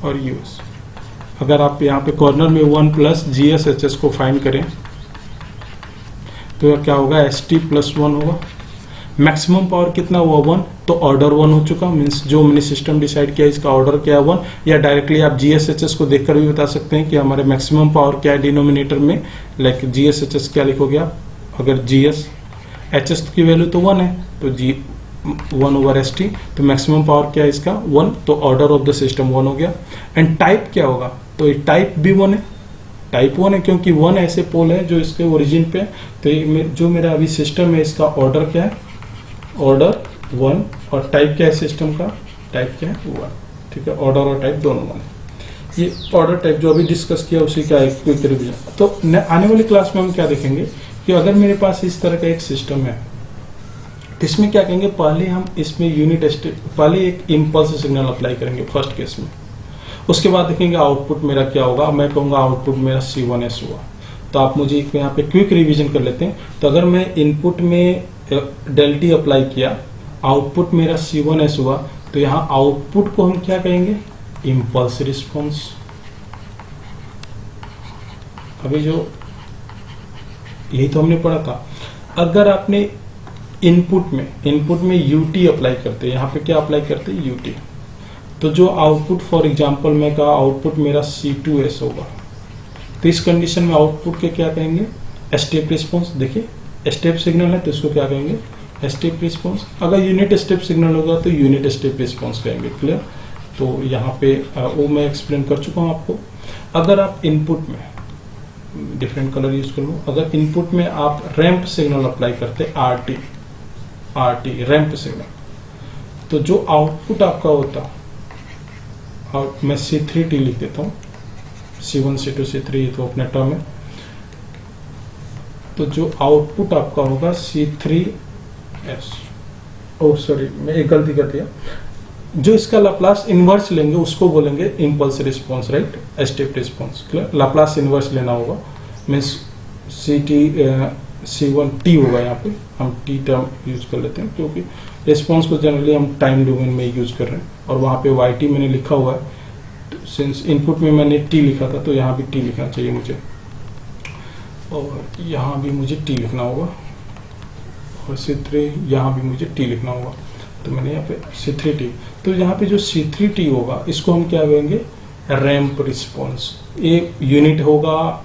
और US, अगर आप यहाँ पे कॉर्नर में 1 + GS HS को फाइंड करें तो क्या होगा, ST + 1 होगा। मैक्सिमम पावर कितना हुआ, 1। तो ऑर्डर 1 हो चुका, मीन्स जो मैंने सिस्टम डिसाइड किया इसका ऑर्डर क्या है, 1। या डायरेक्टली आप GS HS को देखकर भी बता सकते हैं कि हमारे मैक्सिमम पावर क्या है डिनोमिनेटर में, लाइक GS HS क्या लिखोगे आप, अगर GS HS की वैल्यू तो 1 है तो 1/ST, तो मैक्सिमम पावर क्या है इसका, 1। तो ऑर्डर ऑफ द सिस्टम 1 हो गया। एंड टाइप क्या होगा, तो टाइप भी 1 है, टाइप 1 है क्योंकि 1 ऐसे पोल है जो इसके ओरिजिन पे। तो जो मेरा अभी सिस्टम है इसका ऑर्डर क्या है, ऑर्डर 1, और टाइप क्या है सिस्टम का, टाइप क्या है 1, ठीक है। ऑर्डर और टाइप दोनों 1 है। ये ऑर्डर टाइप जो अभी डिस्कस किया उसी का एक क्विक रिवीजन। तो आने वाली क्लास में हम क्या देखेंगे कि अगर मेरे पास इस तरह का एक सिस्टम है तो इसमें क्या करेंगे, पहले हम इसमें पहले एक इम्पल्स सिग्नल अप्लाई करेंगे फर्स्ट केस में। उसके बाद देखेंगे आउटपुट मेरा क्या होगा। मैं कहूँगा आउटपुट मेरा C1S हुआ। तो आप मुझे यहाँ पे क्विक रिवीजन कर लेते हैं। तो अगर मैं इनपुट में ∆t अप्लाई किया, आउटपुट मेरा C1S हुआ, तो यहाँ आउटपुट को हम क्या कहेंगे, इम्पल्स रिस्पॉन्स। अभी जो यही तो हमने पढ़ा था। अगर आपने इनपुट में UT अप्लाई करते, यहाँ पे क्या अप्लाई करते, UT, तो जो आउटपुट फॉर एग्जांपल मैं कहा आउटपुट मेरा C2S होगा। तो इस कंडीशन में आउटपुट के क्या कहेंगे, स्टेप रिस्पॉन्स। देखिए स्टेप सिग्नल है तो इसको क्या कहेंगे, स्टेप रिस्पॉन्स। अगर यूनिट स्टेप सिग्नल होगा तो यूनिट स्टेप रिस्पॉन्स कहेंगे। क्लियर। तो यहाँ पे वो मैं एक्सप्लेन कर चुका हूँ आपको। अगर आप इनपुट में डिफरेंट कलर यूज कर लो, अगर इनपुट में आप रैंप सिग्नल अप्लाई करते, RT रैंप सिग्नल, तो जो आउटपुट आपका होता, और मैं C3T लिख देता हूँ, C1 C2 C3 तो अपना टर्म है। तो जो आउटपुट आपका होगा C3S, ओह सॉरी मैं एक गलती कर दिया, जो इसका लाप्लास इनवर्स लेंगे उसको बोलेंगे impulse response, right, step response. Clear. Laplace inverse लेना होगा, मीन्स C1T होगा। यहाँ पे हम T टर्म यूज कर लेते हैं क्योंकि रिस्पॉन्स को जनरली हम टाइम डोमेन में यूज कर रहे हैं। और वहाँ पे YT मैंने लिखा हुआ है सिंस इनपुट में मैंने टी लिखा था तो यहाँ भी टी लिखना चाहिए मुझे, और यहाँ भी मुझे टी लिखना होगा, और C3 यहाँ भी मुझे टी लिखना होगा। तो मैंने यहाँ पे C3T, तो यहाँ पे जो C3T होगा इसको हम क्या कहेंगे, रैंप रिस्पॉन्स। एक यूनिट होगा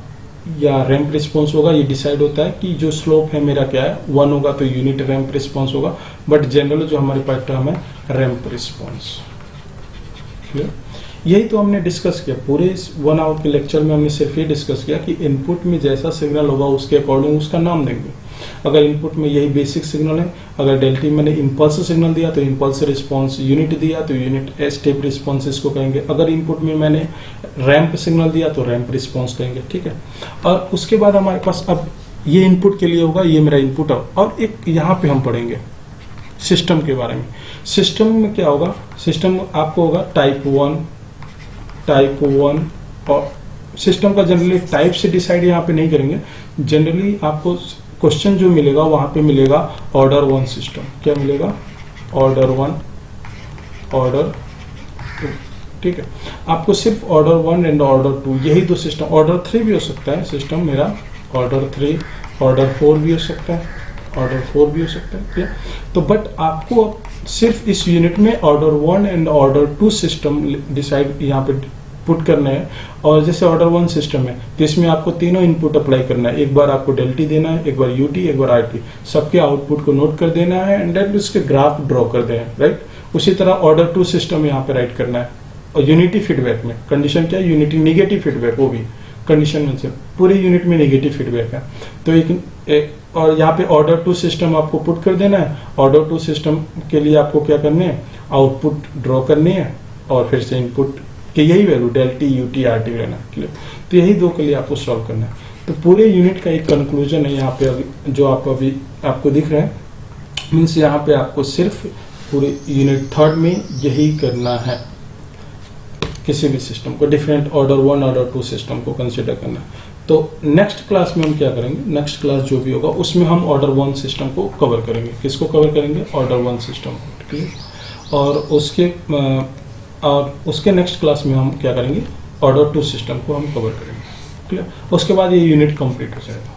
या रैंप रिस्पॉन्स होगा, ये डिसाइड होता है कि जो स्लोप है मेरा क्या है, 1 होगा तो यूनिट रैंप रिस्पॉन्स होगा, बट जनरल जो हमारे पास टर्म है रैंप रिस्पॉन्स। क्लियर? यही तो हमने डिस्कस किया पूरे इस 1 आवर के लेक्चर में। हमने सिर्फ ये डिस्कस किया कि इनपुट में जैसा सिग्नल होगा उसके अकॉर्डिंग उसका नाम देंगे। अगर इनपुट में यही बेसिक सिग्नल है, अगर डेल्टी मैंने इम्पल्स सिग्नल दिया तो इम्पल्स रिस्पॉन्स, यूनिट दिया तो यूनिट स्टेप रिस्पॉन्स इसको कहेंगे। अगर इनपुट में मैंने रैंप सिग्नल दिया तो रैंप रिस्पॉन्स कहेंगे, ठीक है। और उसके बाद हमारे पास अब ये इनपुट के लिए होगा, ये मेरा इनपुट है, और एक यहाँ पे हम पढ़ेंगे सिस्टम के बारे में। सिस्टम में क्या होगा, सिस्टम आपको होगा टाइप 1, और सिस्टम का जनरली टाइप से डिसाइड यहाँ पे नहीं करेंगे। जनरली आपको क्वेश्चन जो मिलेगा वहां पे मिलेगा ऑर्डर 1 सिस्टम। क्या मिलेगा, ऑर्डर 1, ऑर्डर 2, ठीक है। आपको सिर्फ ऑर्डर 1 एंड ऑर्डर 2 यही दो सिस्टम, ऑर्डर 3 भी हो सकता है सिस्टम मेरा, ऑर्डर 3, ऑर्डर 4 भी हो सकता है, ऑर्डर 4 भी हो सकता है, ठीक है। तो बट आपको अब सिर्फ इस यूनिट में order 1 and order 2 system decide यहाँ पे पुट करना है। और जैसे ऑर्डर 1 सिस्टम है तो इसमें आपको तीनों इनपुट अप्लाई करना है, एक बार आपको डेल्टी देना है, एक बार यूटी, एक बार आरटी, सबके आउटपुट को नोट कर देना है एंड देन उसके ग्राफ ड्रॉ कर देना है, राइट। उसी तरह ऑर्डर 2 सिस्टम यहाँ पे राइट करना है। और यूनिटी फीडबैक में कंडीशन क्या है, यूनिटी नेगेटिव फीडबैक, वो भी कंडीशन में से पूरे यूनिट में नेगेटिव फीडबैक है। तो एक और यहाँ पे ऑर्डर 2 सिस्टम आपको पुट कर देना है। ऑर्डर 2 सिस्टम के लिए आपको क्या करने हैं, आउटपुट ड्रॉ करनी है और फिर से इनपुट कि यही वैल्यू डेल्टी यूटी आरटी लेना, क्लियर। तो यही दो के लिए आपको सॉल्व करना है। तो पूरे यूनिट का एक कंक्लूजन है यहाँ पे अभी जो अभी आपको दिख रहा है, मीन्स यहाँ पे आपको सिर्फ पूरे यूनिट 3 में यही करना है, किसी भी सिस्टम को, डिफरेंट ऑर्डर 1 ऑर्डर 2 सिस्टम को कंसिडर करना है। तो नेक्स्ट क्लास में हम क्या करेंगे, नेक्स्ट क्लास जो भी होगा उसमें हम ऑर्डर 1 सिस्टम को कवर करेंगे। किसको कवर करेंगे, ऑर्डर 1 सिस्टम को, क्लियर। और उसके नेक्स्ट क्लास में हम क्या करेंगे, ऑर्डर 2 सिस्टम को हम कवर करेंगे, क्लियर। उसके बाद ये यूनिट कंप्लीट हो जाएगा,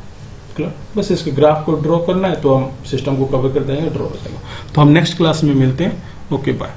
क्लियर। बस इसके ग्राफ को ड्रॉ करना है तो हम सिस्टम को कवर कर देंगे, ड्रॉ हो जाएगा। तो हम नेक्स्ट क्लास में मिलते हैं। Okay, bye.